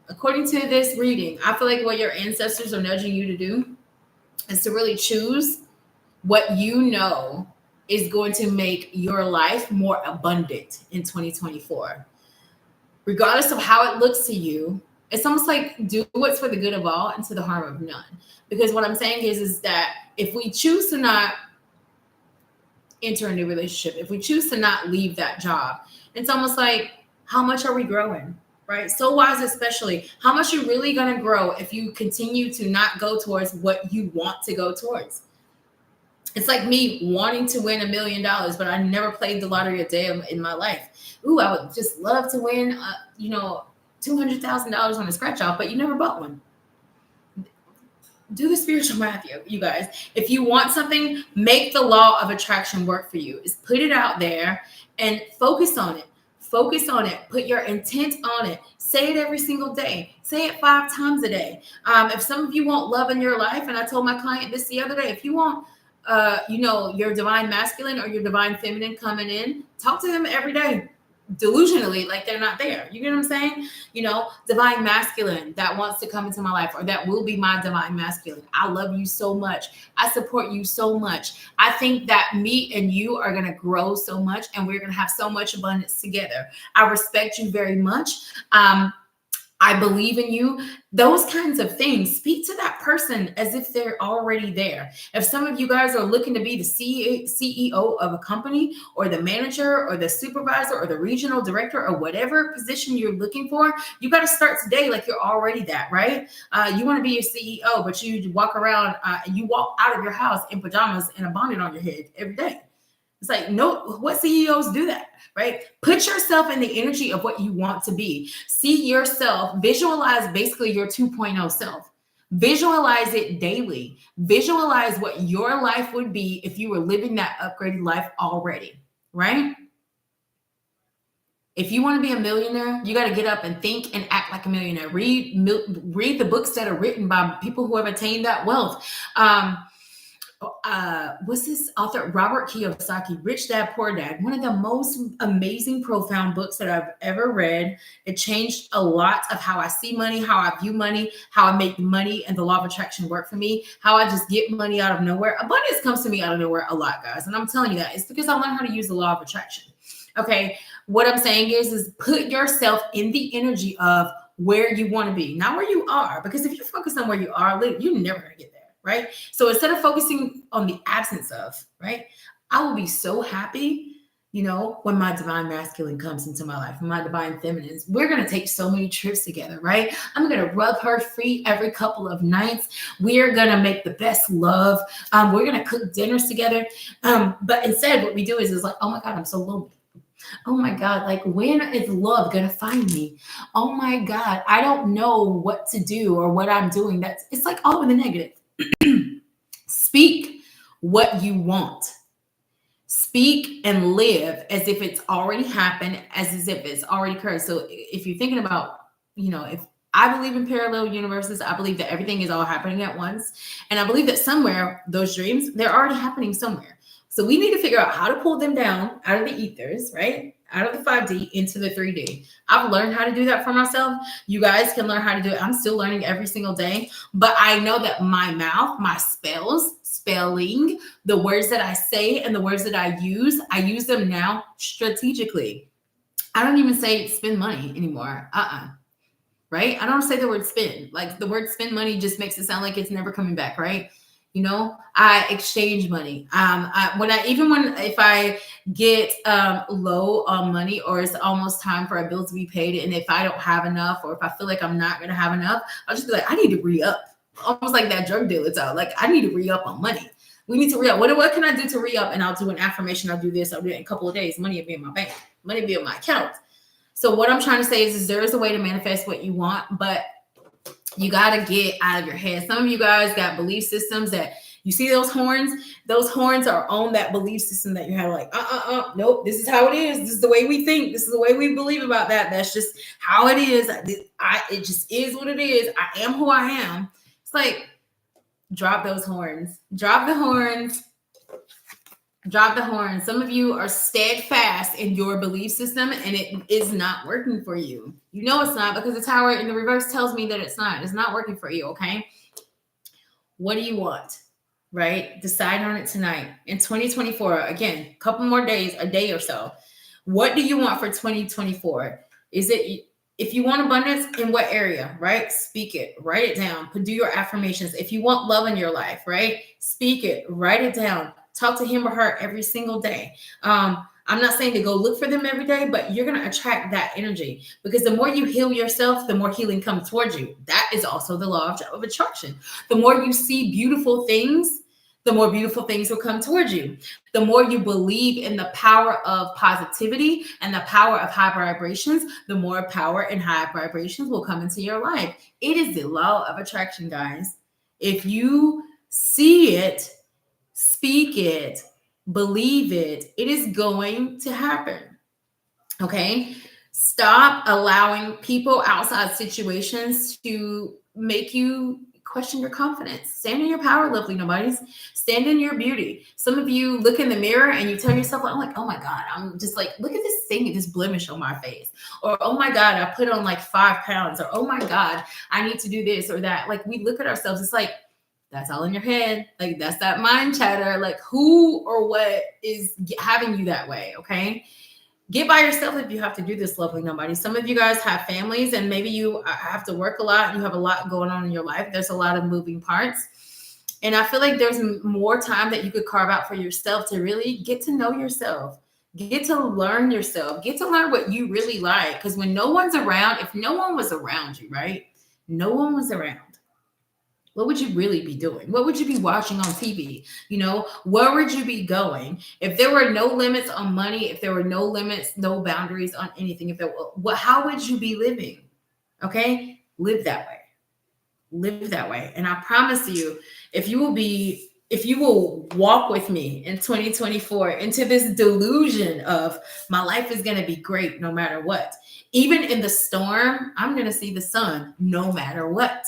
According to this reading, I feel like what your ancestors are nudging you to do is to really choose what you know is going to make your life more abundant in 2024. Regardless of how it looks to you, it's almost like do what's for the good of all and to the harm of none. Because what I'm saying is that if we choose to not enter a new relationship, if we choose to not leave that job, it's almost like, how much are we growing? Right? So wise, especially, how much you're really going to grow if you continue to not go towards what you want to go towards. It's like me wanting to win $1 million, but I never played the lottery a day in my life. Ooh, I would just love to win, $200,000 on a scratch off, but you never bought one. Do the spiritual math, you guys. If you want something, make the law of attraction work for you. Is put it out there and focus on it. Focus on it. Put your intent on it. Say it every single day. Say it 5 times a day. If some of you want love in your life, and I told my client this the other day, if you want, your divine masculine or your divine feminine coming in, talk to them every day. Delusionally, like they're not there. You get what I'm saying? Divine masculine that wants to come into my life, or that will be my divine masculine. I love you so much. I support you so much. I think that me and you are going to grow so much, and we're going to have so much abundance together. I respect you very much. I believe in you. Those kinds of things. Speak to that person as if they're already there. If some of you guys are looking to be the CEO of a company, or the manager or the supervisor or the regional director or whatever position you're looking for, you got to start today like you're already that, right? You want to be a CEO, but you walk around, you walk out of your house in pajamas and a bonnet on your head every day. It's like, no, what CEOs do that, right? Put yourself in the energy of what you want to be. See yourself, visualize basically your 2.0 self. Visualize it daily. Visualize what your life would be if you were living that upgraded life already, right? If you want to be a millionaire, you got to get up and think and act like a millionaire. Read the books that are written by people who have attained that wealth. what's this author? Robert Kiyosaki, Rich Dad, Poor Dad. One of the most amazing, profound books that I've ever read. It changed a lot of how I see money, how I view money, how I make money and the law of attraction work for me, how I just get money out of nowhere. Abundance comes to me out of nowhere a lot, guys. And I'm telling you that it's because I learned how to use the law of attraction. Okay. What I'm saying is put yourself in the energy of where you want to be, not where you are. Because if you focus on where you are, you're never going to get there. Right? So instead of focusing on the absence of, right, I will be so happy, when my divine masculine comes into my life, when my divine feminines, we're going to take so many trips together, right? I'm going to rub her feet every couple of nights. We're going to make the best love. We're going to cook dinners together. But instead what we do is like, oh my God, I'm so lonely. Oh my God, like when is love going to find me? Oh my God, I don't know what to do or what I'm doing. It's like all in the negative. Speak what you want. Speak and live as if it's already happened, as if it's already occurred. So if you're thinking about, if I believe in parallel universes, I believe that everything is all happening at once. And I believe that somewhere those dreams, they're already happening somewhere. So we need to figure out how to pull them down out of the ethers, right? Out of the 5D into the 3D. I've learned how to do that for myself. You guys can learn how to do it. I'm still learning every single day, but I know that my mouth, my spelling, the words that I say and the words that I use them now strategically. I don't even say spend money anymore. Right? I don't say the word spend. Like the word spend money just makes it sound like it's never coming back, right? I exchange money. If I get low on money or it's almost time for a bill to be paid, and if I don't have enough, or if I feel like I'm not going to have enough, I'll just be like, I need to re-up. Almost like that drug dealer out. Like, I need to re-up on money. We need to re-up. What can I do to re-up? And I'll do an affirmation. I'll do this. I'll do it in a couple of days. Money will be in my bank. Money will be in my account. So what I'm trying to say is there is a way to manifest what you want, but you got to get out of your head. Some of you guys got belief systems that you see those horns. Those horns are on that belief system that you have like, nope, this is how it is. This is the way we think. This is the way we believe about that. That's just how it is. It just is what it is. I am who I am. It's like, drop those horns. Drop the horns. Drop the horns. Some of you are steadfast in your belief system and it is not working for you. You know it's not, because the tower in the reverse tells me that it's not. It's not working for you, okay? What do you want? Right? Decide on it tonight. In 2024, again, a couple more days, a day or so. What do you want for 2024? Is it, if you want abundance, in what area, right? Speak it, write it down, do your affirmations. If you want love in your life, right? Speak it, write it down. Talk to him or her every single day. I'm not saying to go look for them every day, but you're going to attract that energy, because the more you heal yourself, the more healing comes towards you. That is also the law of attraction. The more you see beautiful things, the more beautiful things will come towards you. The more you believe in the power of positivity and the power of high vibrations, the more power and high vibrations will come into your life. It is the law of attraction, guys. If you see it, speak it, believe it, it is going to happen. Okay? Stop allowing people outside situations to make you question your confidence. Stand in your power, lovely nobodies. Stand in your beauty. Some of you look in the mirror and you tell yourself, I'm like, oh my God, I'm just like, look at this thing, this blemish on my face. Or, oh my God, I put on like 5 pounds. Or, oh my God, I need to do this or that. Like, we look at ourselves, it's like, that's all in your head. Like, that's that mind chatter. Like, who or what is having you that way? Okay. Get by yourself if you have to do this, lovely nobody. Some of you guys have families and maybe you have to work a lot and you have a lot going on in your life. There's a lot of moving parts. And I feel like there's more time that you could carve out for yourself to really get to know yourself, get to learn yourself, get to learn what you really like. Because when no one's around, if no one was around you, right? No one was around. What would you really be doing? What would you be watching on TV? You know, where would you be going? If there were no limits on money, if there were no limits, no boundaries on anything, if there were, how would you be living? Okay, live that way. Live that way. And I promise you, if you will walk with me in 2024 into this delusion of my life is going to be great no matter what. Even in the storm, I'm going to see the sun no matter what.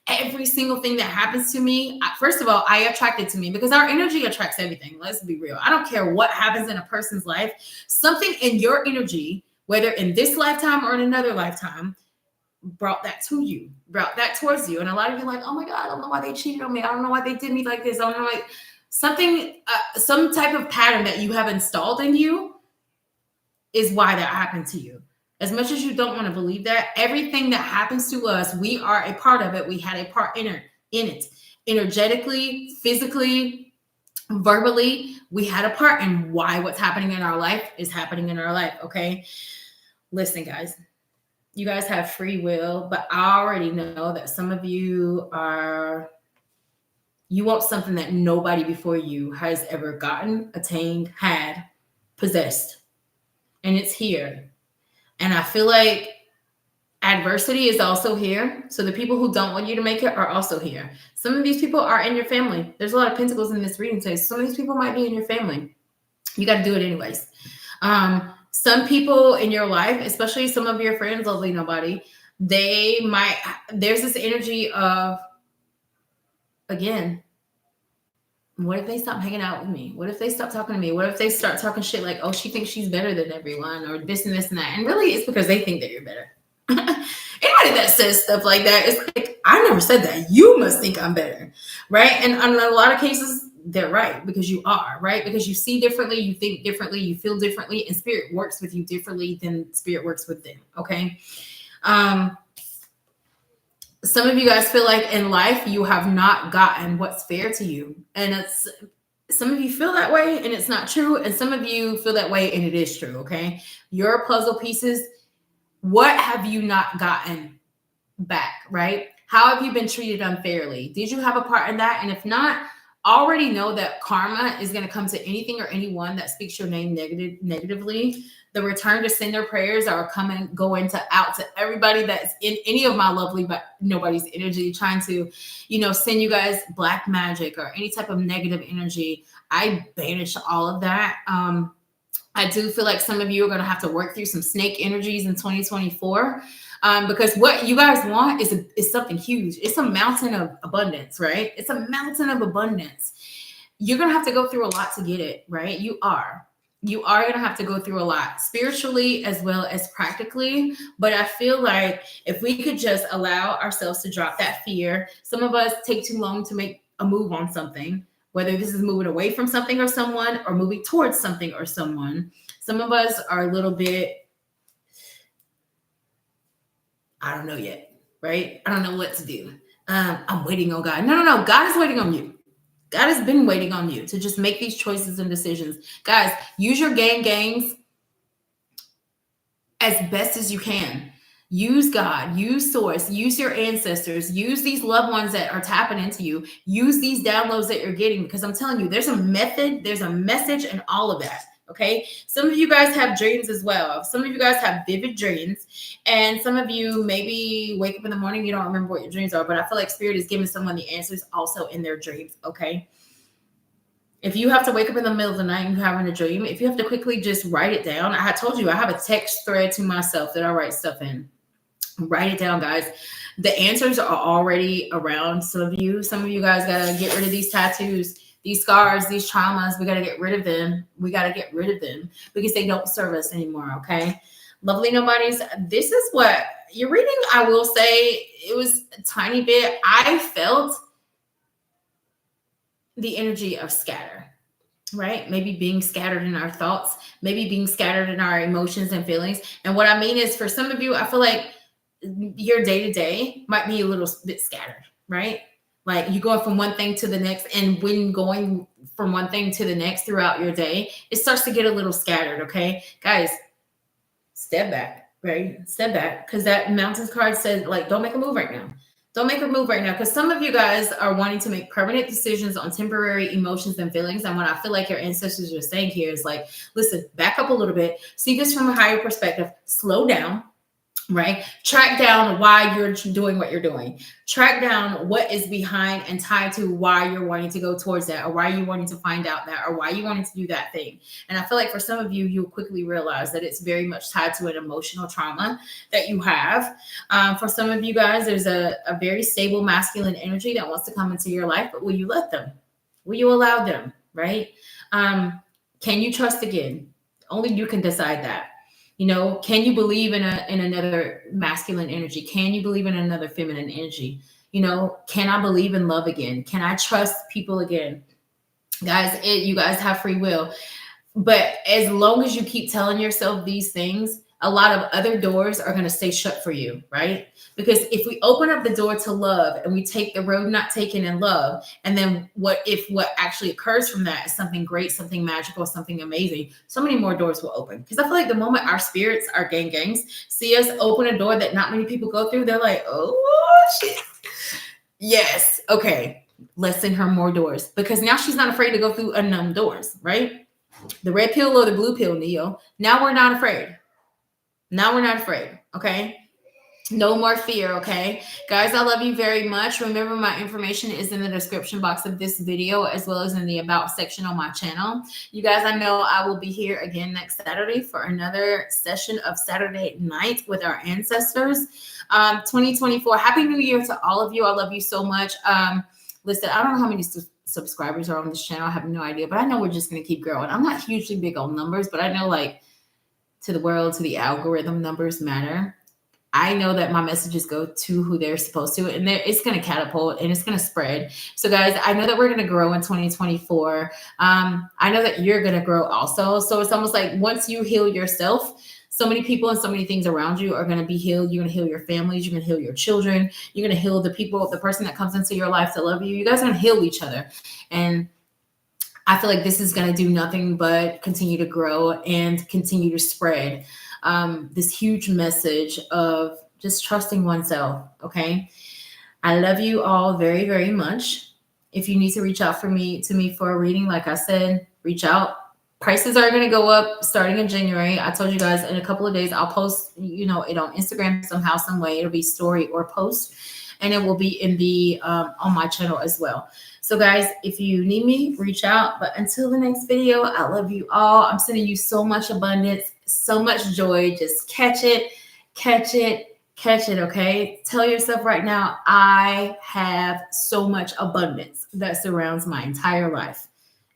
every single thing that happens to me, first of all, I attract it to me, because our energy attracts everything. Let's be real. I don't care what happens in a person's life. Something in your energy, whether in this lifetime or in another lifetime, brought that to you, brought that towards you. And a lot of you are like, oh my God, I don't know why they cheated on me. I don't know why they did me like this. I don't know, like something, some type of pattern that you have installed in you is why that happened to you. As much as you don't want to believe that, everything that happens to us, we are a part of it. We had a part in it. Energetically, physically, verbally, we had a part in why what's happening in our life is happening in our life, okay? Listen, guys, you guys have free will, but I already know that some of you you want something that nobody before you has ever gotten, attained, had, possessed, and it's here. And I feel like adversity is also here. So the people who don't want you to make it are also here. Some of these people are in your family. There's a lot of pentacles in this reading today. Some of these people might be in your family. You got to do it anyways. Some people in your life, especially some of your friends, lovely nobody, there's this energy of, again, what if they stop hanging out with me? What if they stop talking to me? What if they start talking shit like, oh, she thinks she's better than everyone, or this and this and that? And really, it's because they think that you're better. Anybody that says stuff like that, it's like, I never said that. You must think I'm better, right? And in a lot of cases, they're right, because you are, right? Because you see differently, you think differently, you feel differently, and spirit works with you differently than spirit works with them, okay? Some of you guys feel like in life you have not gotten what's fair to you. And some of you feel that way and it's not true. And some of you feel that way and it is true, okay? Your puzzle pieces, what have you not gotten back, right? How have you been treated unfairly? Did you have a part in that? And if not, already know that karma is going to come to anything or anyone that speaks your name negatively. The return to sender prayers are going out to everybody that's in any of my lovely but nobody's energy, trying to, send you guys black magic or any type of negative energy. I banish all of that. I do feel like some of you are going to have to work through some snake energies in 2024. Because what you guys want is something huge. It's a mountain of abundance, right? It's a mountain of abundance. You're going to have to go through a lot to get it, right? You are going to have to go through a lot, spiritually as well as practically. But I feel like if we could just allow ourselves to drop that fear. Some of us take too long to make a move on something, whether this is moving away from something or someone or moving towards something or someone. Some of us are a little bit, I don't know yet, right? I don't know what to do. I'm waiting on God. No. God is waiting on you. God has been waiting on you to just make these choices and decisions. Guys, use your games as best as you can. Use God, use source, use your ancestors, use these loved ones that are tapping into you. Use these downloads that you're getting, because I'm telling you, there's a method, there's a message in all of that. Okay. Some of you guys have dreams as well. Some of you guys have vivid dreams, and some of you maybe wake up in the morning, you don't remember what your dreams are, but I feel like spirit is giving someone the answers also in their dreams. Okay. If you have to wake up in the middle of the night and you're having a dream, if you have to quickly just write it down. I told you I have a text thread to myself that I write stuff in. Write it down, guys. The answers are already around some of you. Some of you guys got to get rid of these tattoos, these scars, these traumas. We got to get rid of them. We got to get rid of them because they don't serve us anymore, okay? Lovely nobodies, this is what you're reading. I will say it was a tiny bit. I felt the energy of scatter, right? Maybe being scattered in our thoughts, maybe being scattered in our emotions and feelings. And what I mean is, for some of you, I feel like your day-to-day might be a little bit scattered, right? Like you going from one thing to the next, and when going from one thing to the next throughout your day, it starts to get a little scattered, okay? Guys, step back, right? Step back, because that mountains card said, like, don't make a move right now. Don't make a move right now, because some of you guys are wanting to make permanent decisions on temporary emotions and feelings. And what I feel like your ancestors are saying here is like, listen, back up a little bit. See this from a higher perspective. Slow down. right? Track down why you're doing what you're doing. Track down what is behind and tied to why you're wanting to go towards that, or why you're wanting to find out that, or why you wanting to do that thing. And I feel like for some of you, you'll quickly realize that it's very much tied to an emotional trauma that you have. For some of you guys, there's a very stable masculine energy that wants to come into your life, but will you let them? Will you allow them, right? Can you trust again? Only you can decide that. You know, can you believe in another masculine energy? Can you believe in another feminine energy? You know, can I believe in love again? Can I trust people again? Guys, you guys have free will. But as long as you keep telling yourself these things, a lot of other doors are going to stay shut for you, right? Because if we open up the door to love and we take the road not taken in love, and then what actually occurs from that is something great, something magical, something amazing, so many more doors will open. Because I feel like the moment our spirits, our gangs, see us open a door that not many people go through, they're like, oh, shit. Yes. Okay. Let's send her more doors. Because now she's not afraid to go through unknown doors, right? The red pill or the blue pill, Neo. Now we're not afraid. Now we're not afraid. Okay. No more fear. Okay. Guys, I love you very much. Remember, my information is in the description box of this video, as well as in the about section on my channel. You guys, I know I will be here again next Saturday for another session of Saturday night with our ancestors. 2024. Happy New Year to all of you. I love you so much. Listen, I don't know how many subscribers are on this channel. I have no idea, but I know we're just going to keep growing. I'm not hugely big on numbers, but I know, like, to the world, to the algorithm, numbers matter. I know that my messages go to who they're supposed to, and it's going to catapult and it's going to spread. So guys, I know that we're going to grow in 2024. I know that you're going to grow also. So it's almost like once you heal yourself, so many people and so many things around you are going to be healed. You're going to heal your families. You're going to heal your children. You're going to heal the people, the person that comes into your life to love you. You guys are going to heal each other. And I feel like this is going to do nothing but continue to grow and continue to spread this huge message of just trusting oneself. Okay. I love you all very, very much. If you need to reach out to me for a reading, like I said, reach out. Prices are going to go up starting in January. I told you guys in a couple of days, I'll post, it on Instagram somehow, some way. It'll be story or post, and it will be in the on my channel as well. So guys, if you need me, reach out. But until the next video, I love you all. I'm sending you so much abundance, so much joy. Just catch it, catch it, catch it, okay? Tell yourself right now, I have so much abundance that surrounds my entire life.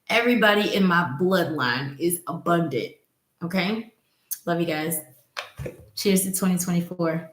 Everybody in my bloodline is abundant, okay? Love you guys. Cheers to 2024.